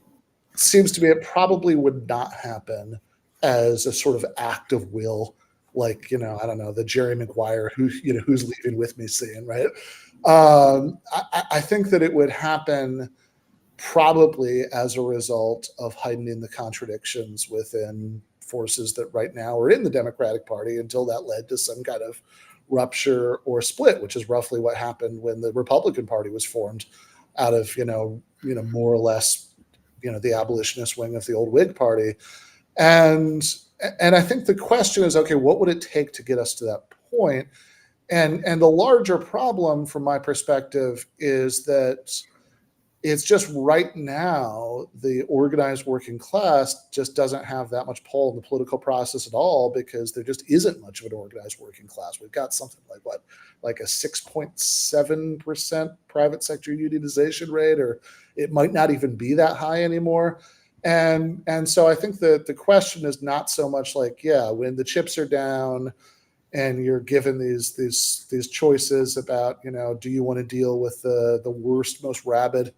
seems to me it probably would not happen as a sort of act of will, like, I don't know, the Jerry Maguire who's leaving with me scene, right? I think that it would happen probably as a result of heightening the contradictions within forces that right now are in the Democratic Party, until that led to some kind of rupture or split, which is roughly what happened when the Republican Party was formed out of, more or less, the abolitionist wing of the old Whig Party. And I think the question is, okay, what would it take to get us to that point? And the larger problem from my perspective is that it's just right now the organized working class just doesn't have that much pull in the political process at all, because there just isn't much of an organized working class. We've got something like a 6.7% private sector unionization rate, or it might not even be that high anymore. And so I think that the question is not so much like, when the chips are down and you're given these choices about, do you want to deal with the worst, most rabid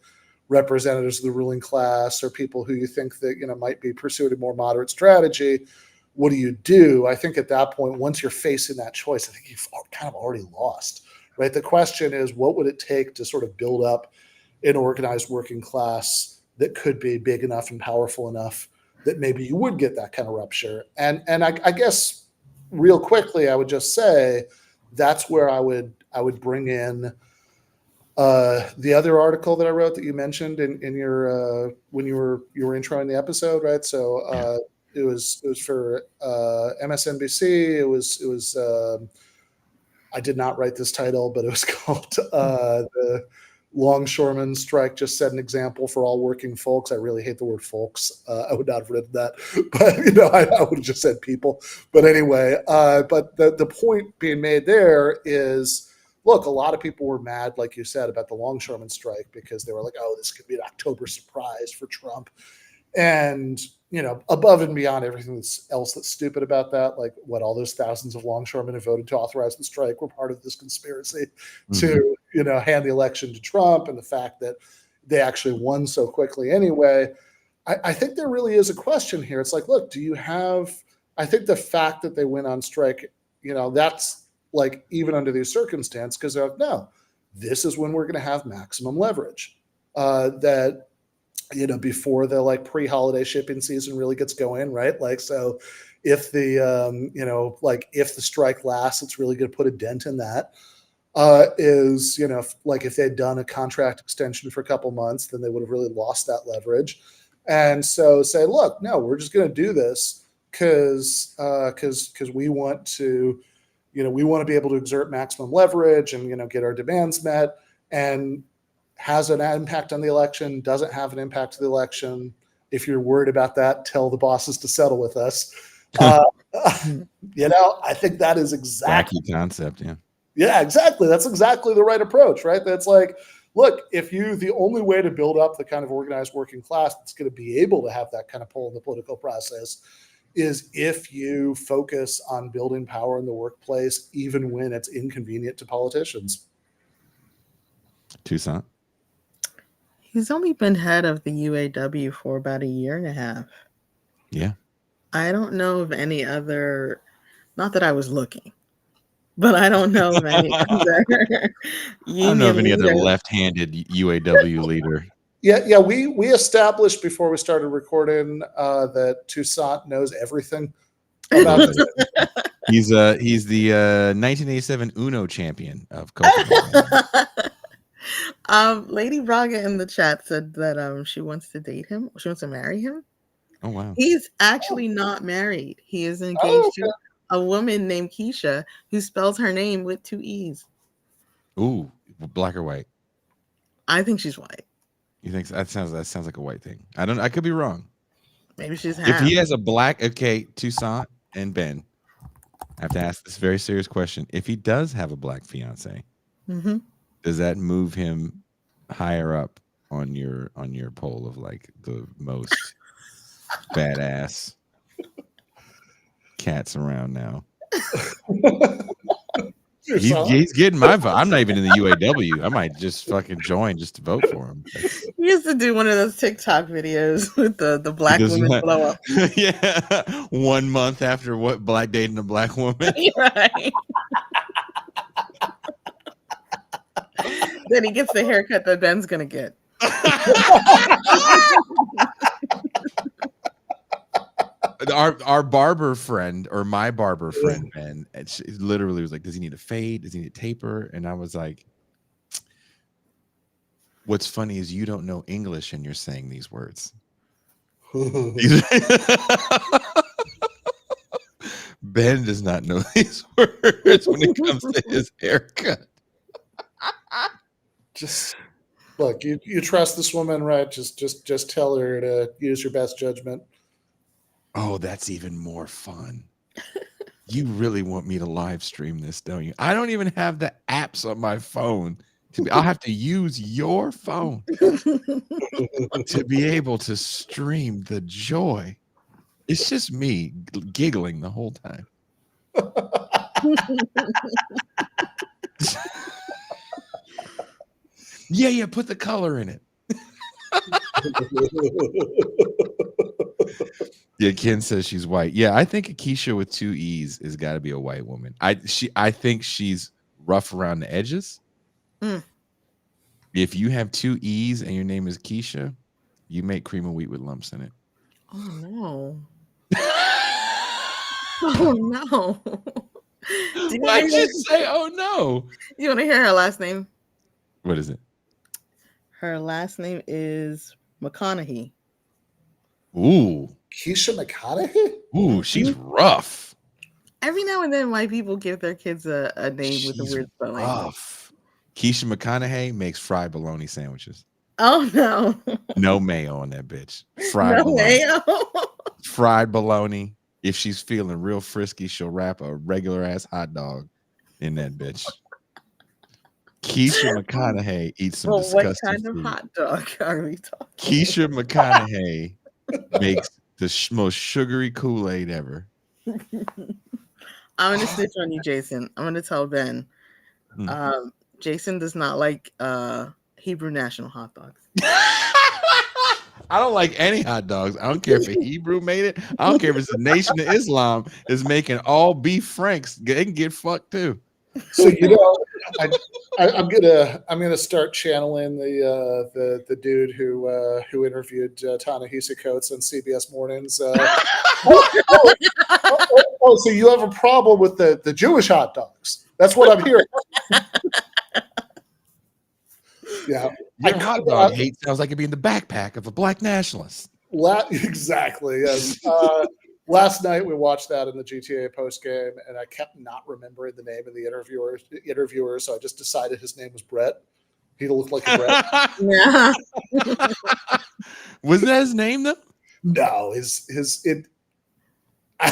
representatives of the ruling class, or people who you think that might be pursuing a more moderate strategy? What do? I think at that point, once you're facing that choice, I think you've kind of already lost, right? The question is, what would it take to sort of build up an organized working class that could be big enough and powerful enough that maybe you would get that kind of rupture? And I guess real quickly, I would just say that's where I would bring in the other article that I wrote that you mentioned in your when you were introing the episode, right? So it was for MSNBC. It was I did not write this title, but it was called the Longshoremen Strike Just Set an Example for All Working Folks. I really hate the word folks. I would not have written that, but I would have just said people. But anyway, but the point being made there is, look, a lot of people were mad, like you said, about the longshoremen strike, because they were like, oh, this could be an October surprise for Trump. And, above and beyond everything else that's stupid about that, like what all those thousands of longshoremen who voted to authorize the strike were part of this conspiracy to, hand the election to Trump, and the fact that they actually won so quickly anyway. I think there really is a question here. It's like, look, I think the fact that they went on strike, that's like, even under these circumstances, because they're like, no, this is when we're going to have maximum leverage. That, before the pre-holiday shipping season really gets going, right? Like, so if the, if the strike lasts, it's really going to put a dent in that. If they'd done a contract extension for a couple months, then they would have really lost that leverage. And so say, look, no, we're just going to do this because we want to, we want to be able to exert maximum leverage and, get our demands met, and has an impact on the election, doesn't have an impact to the election. If you're worried about that, tell the bosses to settle with us. I think that is exactly wacky concept. Yeah. Yeah, exactly. That's exactly the right approach, right? That's like, look, the only way to build up the kind of organized working class that's going to be able to have that kind of pull in the political process is if you focus on building power in the workplace, even when it's inconvenient to politicians. Toussaint? He's only been head of the UAW for about 1.5 years. Yeah. I don't know of any other, not that I was looking, but I don't know of any other union I don't know of any other leader. left-handed UAW leader. Yeah. We established before we started recording that Toussaint knows everything about it. He's the 1987 Uno champion of Coca-Cola. Lady Braga in the chat said that she wants to date him. She wants to marry him. Oh wow. He's actually not married. He is engaged to a woman named Keisha, who spells her name with 2 E's. Ooh, black or white? I think she's white. You think so? That sounds like a white thing. I could be wrong. Maybe she's half. If he has a black, Toussaint and Ben, I have to ask this very serious question. If he does have a black fiance, does that move him higher up on your poll of like the most badass cats around now? He's getting my vote. I'm not even in the UAW. I might just fucking join just to vote for him. He used to do one of those TikTok videos with the black woman blow up. Yeah, 1 month after what black dating a black woman. Right. Then he gets the haircut that Ben's gonna get. Our barber friend, or my barber friend, Ben, she literally was like, does he need a fade? Does he need a taper? And I was like, what's funny is you don't know English and you're saying these words. Ben does not know these words when it comes to his haircut. Just look, you trust this woman, right? Just tell her to use your best judgment. Oh, that's even more fun. You really want me to live stream this, don't you? I don't even have the apps on my phone. I'll have to use your phone to be able to stream the joy. It's just me giggling the whole time. Yeah, put the color in it. Yeah, Ken says she's white. Yeah, I think Keisha with 2 E's has got to be a white woman. I think she's rough around the edges. Mm. If you have 2 E's and your name is Keisha, you make cream of wheat with lumps in it. Oh no. Oh no. Why'd you say oh no? You want to hear her last name? What is it? Her last name is McConaughey. Ooh. Keisha McConaughey? Ooh, she's rough. Every now and then white people give their kids a name with a weird spelling. Rough. Keisha McConaughey makes fried bologna sandwiches. Oh no. No mayo on that bitch. Fried bologna. Mayo. Fried bologna. If she's feeling real frisky, she'll wrap a regular ass hot dog in that bitch. Keisha McConaughey eats some disgusting what kind food. of hot dog are we talking? Keisha McConaughey makes the most sugary Kool-Aid ever. I'm gonna snitch on you, Jason. I'm gonna tell Ben. Jason does not like Hebrew national hot dogs. I don't like any hot dogs. I don't care if a Hebrew made it. I don't care if it's the Nation of Islam is making all beef franks. They can get fucked too. So I'm gonna start channeling the dude who interviewed Ta-Nehisi Coates on CBS Mornings. So you have a problem with the Jewish hot dogs? That's what I'm hearing. Yeah, your hot dog hate sounds like it'd be in the backpack of a black nationalist. Exactly. Yes. Last night we watched that in the GTA post game, and I kept not remembering the name of the interviewer, so I just decided his name was Brett. He looked like a Brett. Yeah. Was that his name though? No,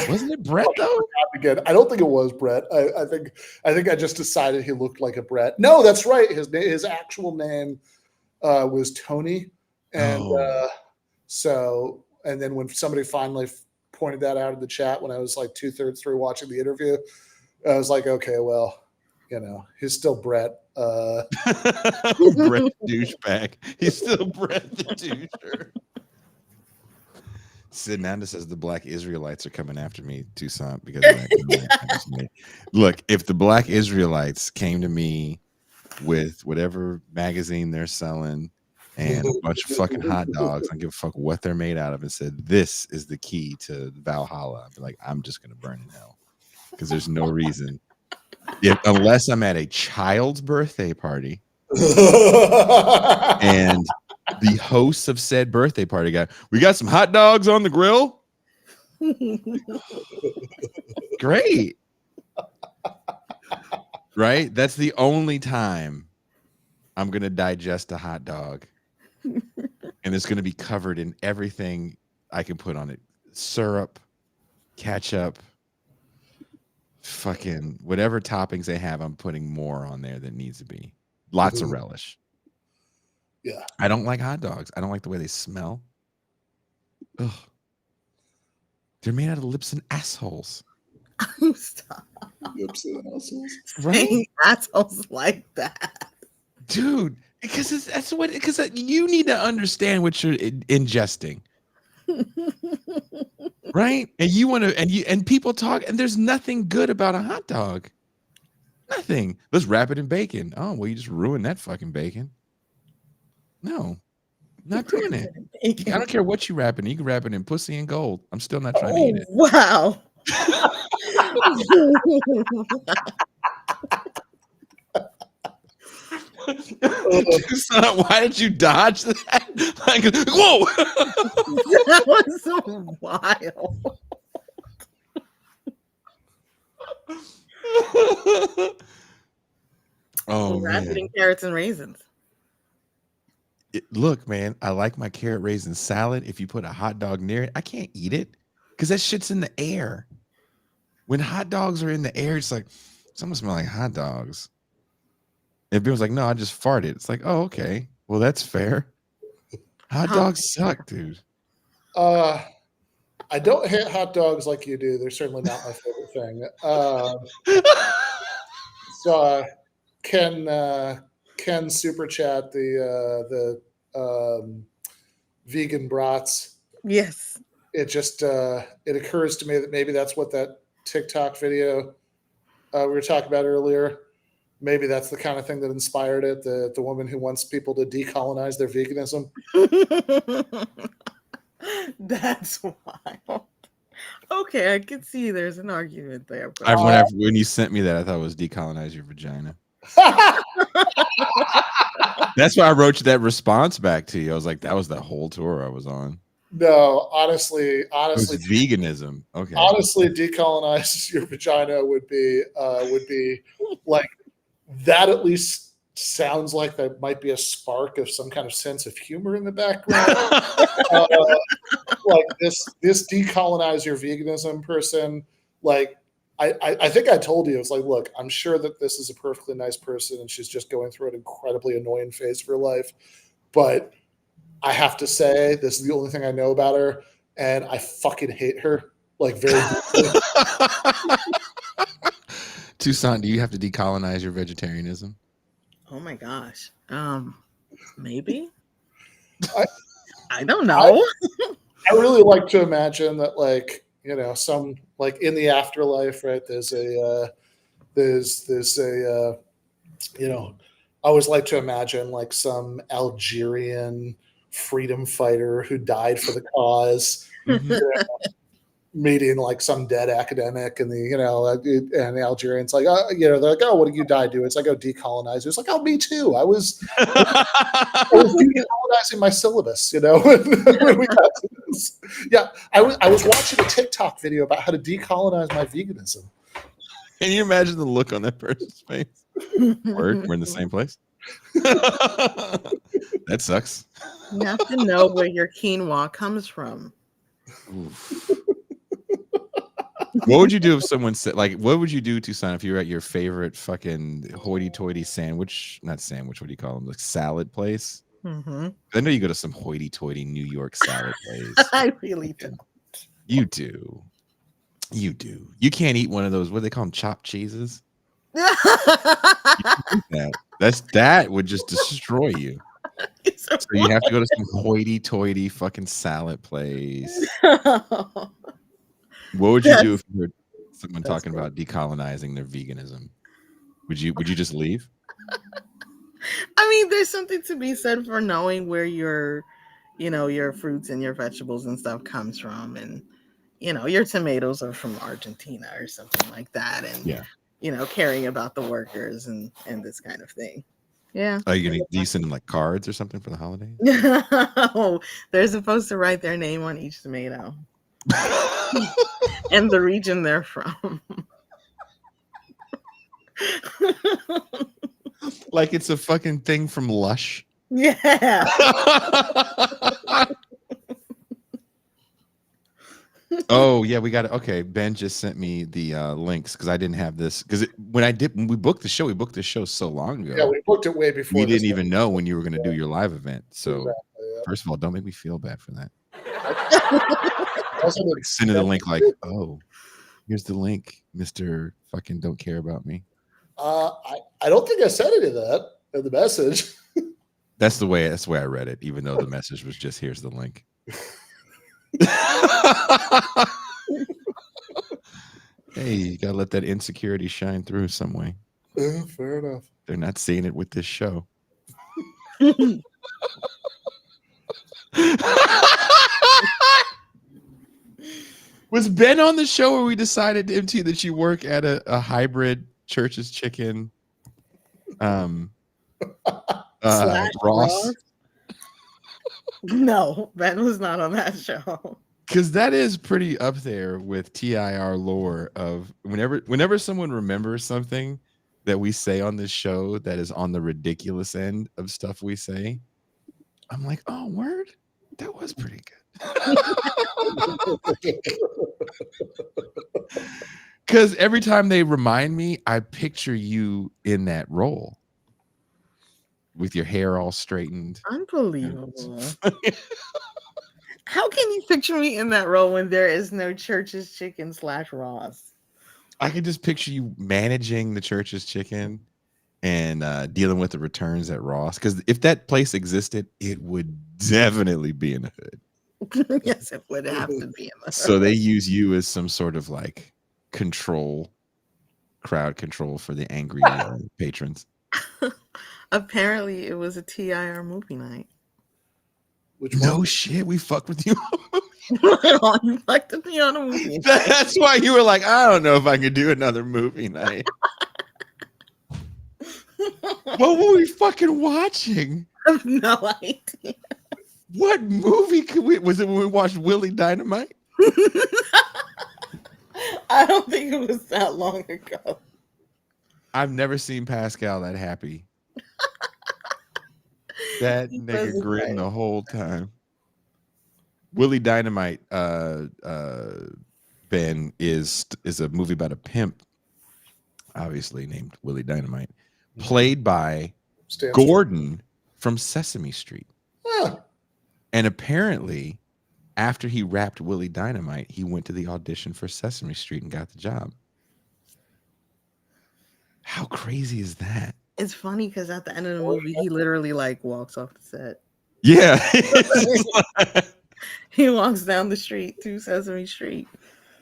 wasn't it Brett though? Again, I don't think it was Brett. I think I just decided he looked like a Brett. No, that's right. His actual name was Tony, and and then when somebody finally pointed that out in the chat when I was like 2/3 through watching the interview, I was like, okay, well, he's still Brett. Brett douchebag. He's still Brett the doucher. Sid Nanda says the black Israelites are coming after me, Toussaint, because of that. Look, if the black Israelites came to me with whatever magazine they're selling and a bunch of fucking hot dogs, I don't give a fuck what they're made out of, and said, this is the key to Valhalla, I'd be like, I'm just going to burn in hell. Because there's no reason. Unless I'm at a child's birthday party and the hosts of said birthday party we got some hot dogs on the grill. Great. Right? That's the only time I'm going to digest a hot dog. And it's going to be covered in everything I can put on it. Syrup, ketchup, fucking whatever toppings they have, I'm putting more on there than needs to be. Lots of relish. Yeah. I don't like hot dogs. I don't like the way they smell. Ugh. They're made out of lips and assholes. Stop. Lips and assholes. Saying assholes like that. Dude, because you need to understand what you're ingesting. Right? And you want to and people talk, and there's nothing good about a hot dog. Nothing. Let's wrap it in bacon. Oh, well, you just ruined that fucking bacon. No, not doing it. I don't care what you wrap it in. You can wrap it in pussy and gold. I'm still not trying to eat it. Wow. Tucson, why did you dodge that? Like, whoa! That was so wild. Oh Rats man. eating carrots and raisins. Look, man, I like my carrot raisin salad. If you put a hot dog near it, I can't eat it because that shit's in the air. When hot dogs are in the air, it's like something smell like hot dogs. And people's like, no, I just farted. It's like, oh, okay. Well, that's fair. Hot dogs suck, dude. I don't hate hot dogs like you do. They're certainly not my favorite thing. So Ken super chat the vegan brats. Yes. It just it occurs to me that maybe that's what that TikTok video we were talking about earlier. Maybe that's the kind of thing that inspired it. The woman who wants people to decolonize their veganism. That's wild. Okay, I can see there's an argument there. But When you sent me that, I thought it was decolonize your vagina. That's why I wrote you that response back to you. I was like, that was the whole tour I was on. No, honestly, It was veganism. Okay. Honestly, decolonize your vagina would be like that. At least sounds like there might be a spark of some kind of sense of humor in the background. Like this decolonize your veganism person. Like I think I told you, it's like, look, I'm sure that this is a perfectly nice person and she's just going through an incredibly annoying phase of her life, but I have to say, this is the only thing I know about her, and I fucking hate her. Like, very deeply. Tucson, do you have to decolonize your vegetarianism? oh my gosh. Maybe. I don't know. I really like to imagine that, like, you know, some like in the afterlife, right? There's a you know, I always like to imagine like some Algerian freedom fighter who died for the cause, meeting like some dead academic, and the Algerians like, they're like, oh, what did you die doing? It's like, oh, decolonize. It's like, oh, me too. I was decolonizing my syllabus, when we got to this. Yeah, I was watching a TikTok video about how to decolonize my veganism. Can you imagine the look on that person's face? Word, we're in the same place. That sucks. You have to know where your quinoa comes from. Oof. What would you do if someone said, like, what would you do, Tucson, if you were at your favorite fucking hoity-toity sandwich, not sandwich, what do you call them, like salad place? Mm-hmm. I know you go to some hoity-toity New York salad place. I really do. You do. You do. You can't eat one of those, what do they call them, chopped cheeses? That would just destroy you. So you have to go to some hoity-toity fucking salad place. What would you do if you heard someone talking about decolonizing their veganism? Would you just leave? I mean, there's something to be said for knowing where your fruits and your vegetables and stuff comes from, and your tomatoes are from Argentina or something like that, and caring about the workers and this kind of thing. Yeah. Are you do you send them like cards or something for the holidays? Oh, they're supposed to write their name on each tomato and the region they're from. Like it's a fucking thing from Lush. Yeah. Oh yeah, we got it. Okay, Ben just sent me the links because I didn't have this because when we booked the show, we booked the show so long ago. Yeah, we booked it way before. We didn't even know when you were going to do your live event. So first of all, don't make me feel bad for that. Like, send the link like, oh, here's the link, Mr. Fucking don't care about me. I don't think I said any of that in the message. That's the way I read it, even though the message was just here's the link. Hey, you gotta let that insecurity shine through some way. Fair enough. They're not seeing it with this show. Was Ben on the show where we decided, MT, that you work at a hybrid Church's Chicken Slash Ross. No, Ben was not on that show. Because that is pretty up there with TIR lore of whenever someone remembers something that we say on this show that is on the ridiculous end of stuff we say, I'm like, oh, word? That was pretty good. Because every time they remind me, I picture you in that role with your hair all straightened. Unbelievable. How can you picture me in that role when there is no Church's Chicken / Ross? I can just picture you managing the Church's Chicken and dealing with the returns at Ross. Because if that place existed, it would definitely be in the hood. Yes, it would have to be in the hood. So they use you as some sort of like crowd control for the angry patrons. Apparently, it was a TIR movie night. Which No one? shit, we fucked with you. You fucked with me on a movie night. That's why you were like, I don't know if I could do another movie night. What were we fucking watching? I have no idea. What movie was it when we watched Willie Dynamite? I don't think it was that long ago. I've never seen Pascal that happy. That He nigga wasn't gritting right. the whole time. Willie Dynamite, Ben, is a movie about a pimp, obviously named Willie Dynamite, played by Stan Gordon from Sesame Street. Ah, And apparently, after he rapped Willie Dynamite, he went to the audition for Sesame Street and got the job. How crazy is that? It's funny because at the end of the movie, he literally like walks off the set. Yeah. He walks down the street to Sesame Street.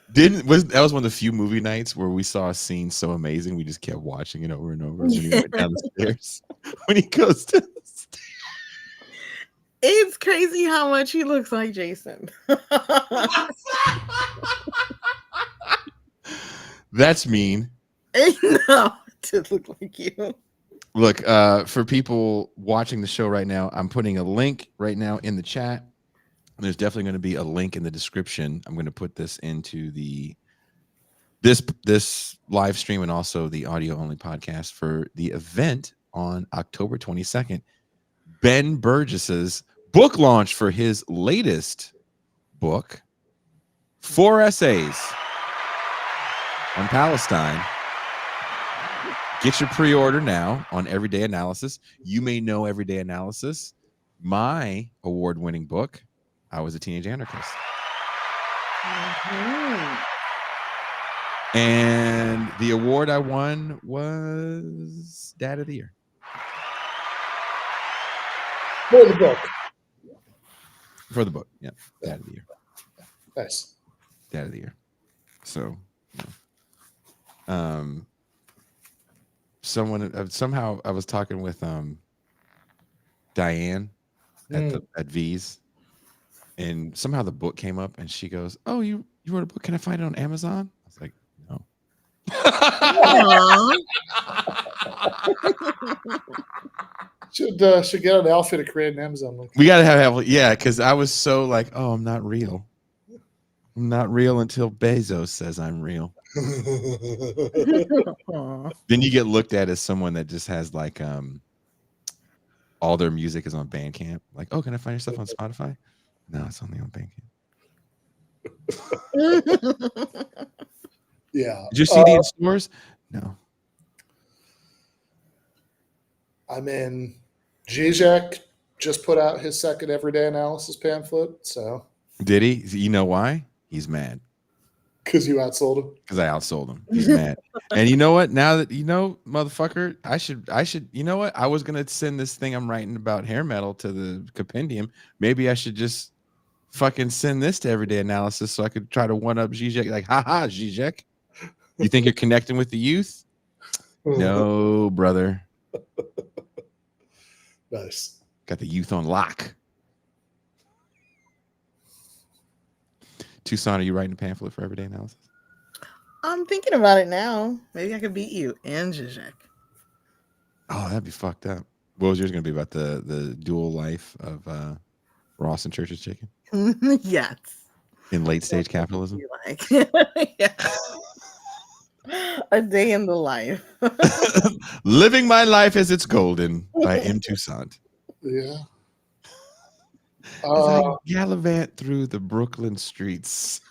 That was one of the few movie nights where we saw a scene so amazing we just kept watching it over and over when he went down the stairs. When he goes to the stairs. It's crazy how much he looks like Jason. That's mean. Ain't no to look like you. Look, for people watching the show right now, I'm putting a link right now in the chat. There's definitely going to be a link in the description. I'm going to put this into this live stream and also the audio only podcast for the event on October 22nd. Ben Burgis's book launch for his latest book, 4 essays on Palestine. Get your pre-order now on Everyday Analysis. You may know Everyday Analysis, my award-winning book, I Was a Teenage Anarchist. Mm-hmm. And the award I won was Dad of the Year. for the book. For the book, yeah. Dad of the Year. Nice. Dad of the Year. So, somehow I was talking with Diane at V's, and somehow the book came up, and she goes, "Oh, you wrote a book? Can I find it on Amazon?" I was like, "No." Should get an outfit to create an Amazon link. We gotta have yeah, because I was so like, "Oh, I'm not real. I'm not real until Bezos says I'm real." Then you get looked at as someone that just has like all their music is on Bandcamp. Like, oh, can I find your stuff on Spotify? No, it's only on Bandcamp. Yeah. Did you see the in stores? No. I mean, Zizek just put out his second Everyday Analysis pamphlet, so Did he? You know why? He's mad. because you outsold him. Because I outsold him. He's mad. And you know what? Now that you know, motherfucker, I should. You know what? I was gonna send this thing I'm writing about hair metal to the compendium. Maybe I should just fucking send this to Everyday Analysis so I could try to one up Zizek. Like, haha, Zizek. You think you're connecting with the youth? No, brother. Nice. Got the youth on lock. Tucson, are you writing a pamphlet for Everyday Analysis? I'm thinking about it now. Maybe I could beat you and Zizek. Oh, that'd be fucked up. What was yours going to be about the dual life of Ross and Church's Chicken Yes. in late stage capitalism? Like, yeah. A day in the life. Living My Life as It's Golden by M. Toussaint. Yeah. As I gallivant through the Brooklyn streets,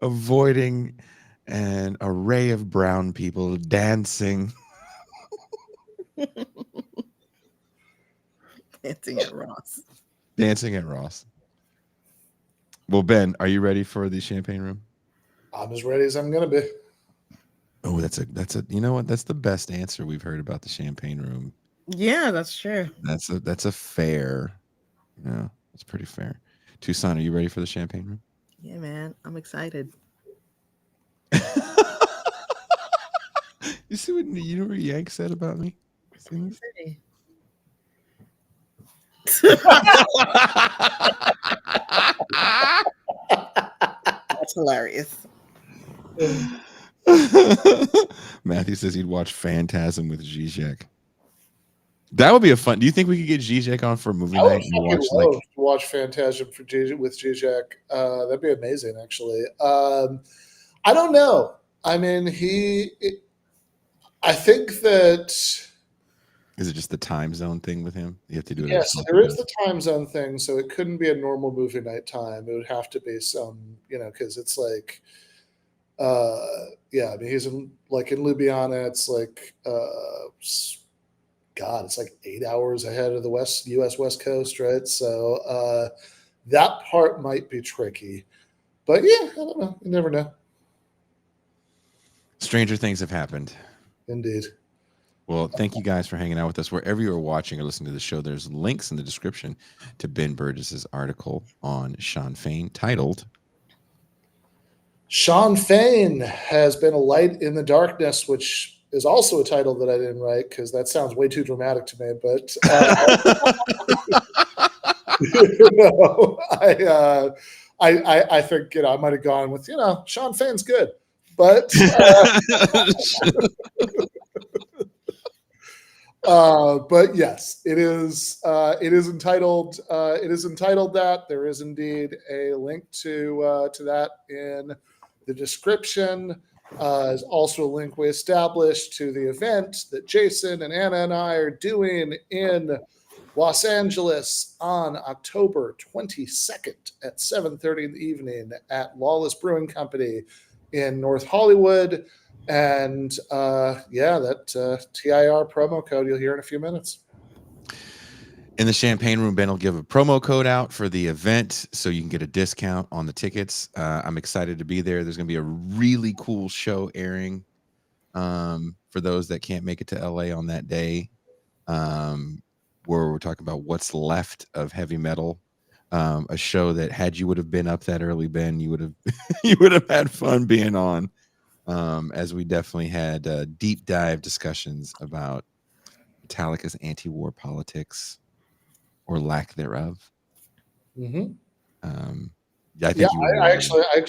avoiding an array of brown people dancing. Dancing at Ross. Dancing at Ross. Well, Ben, are you ready for the champagne room? I'm as ready as I'm gonna be. Oh, that's a you know what? That's the best answer we've heard about the champagne room. Yeah, that's true. That's a fair. Yeah, that's pretty fair. Toussaint, are you ready for the champagne room? Yeah, man. I'm excited. You see what Yank said about me? See this? That's hilarious. Matthew says he'd watch Phantasm with Zizek. That would be a fun. Do you think we could get Zizek on for a movie night and watch Phantasm with Zizek? That'd be amazing, actually. I don't know. I mean, I think that. Is it just the time zone thing with him? You have to do it. Yes, there is the time zone thing, so it couldn't be a normal movie night time. It would have to be some, because it's like, yeah. I mean, he's in Ljubljana. It's like, God, it's like 8 hours ahead of the U.S. West Coast, right? So that part might be tricky, but yeah, I don't know. You never know. Stranger things have happened. Indeed. Well, thank you guys for hanging out with us. Wherever you are watching or listening to the show, there's links in the description to Ben Burgis's article on Shawn Fain titled Shawn Fain has been a light in the darkness, which is also a title that I didn't write because that sounds way too dramatic to me. But I think I might have gone with Shawn Fain's good, but but yes, it is entitled that. There is indeed a link to that in the description. Is also a link we established to the event that Jason and Anna and I are doing in Los Angeles on October 22nd at 7:30 in the evening at Lawless Brewing Company in North Hollywood. And that TIR promo code you'll hear in a few minutes. In the champagne room, Ben will give a promo code out for the event so you can get a discount on the tickets. I'm excited to be there. There's going to be a really cool show airing for those that can't make it to LA on that day, where we're talking about what's left of heavy metal. A show that had you would have been up that early, Ben, you would have had fun being on. As we definitely had deep dive discussions about Metallica's anti-war politics or lack thereof. Mm-hmm.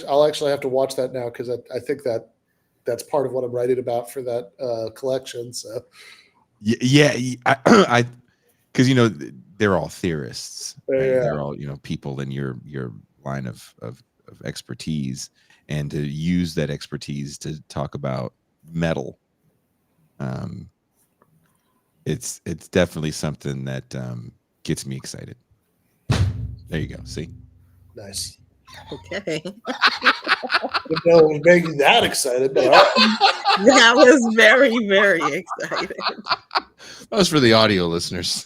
I'll actually have to watch that now because I think that's part of what I'm writing about for that collection. So I because they're all theorists. Right? Yeah. They're all people in your line of expertise. And to use that expertise to talk about metal, it's definitely something that gets me excited. There you go. See, nice. Okay, Didn't know it was making that excited, but that was very, very exciting. That was for the audio listeners.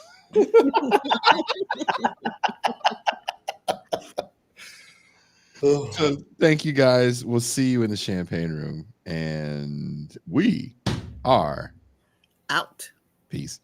So thank you guys. We'll see you in the champagne room, and we are out. Peace.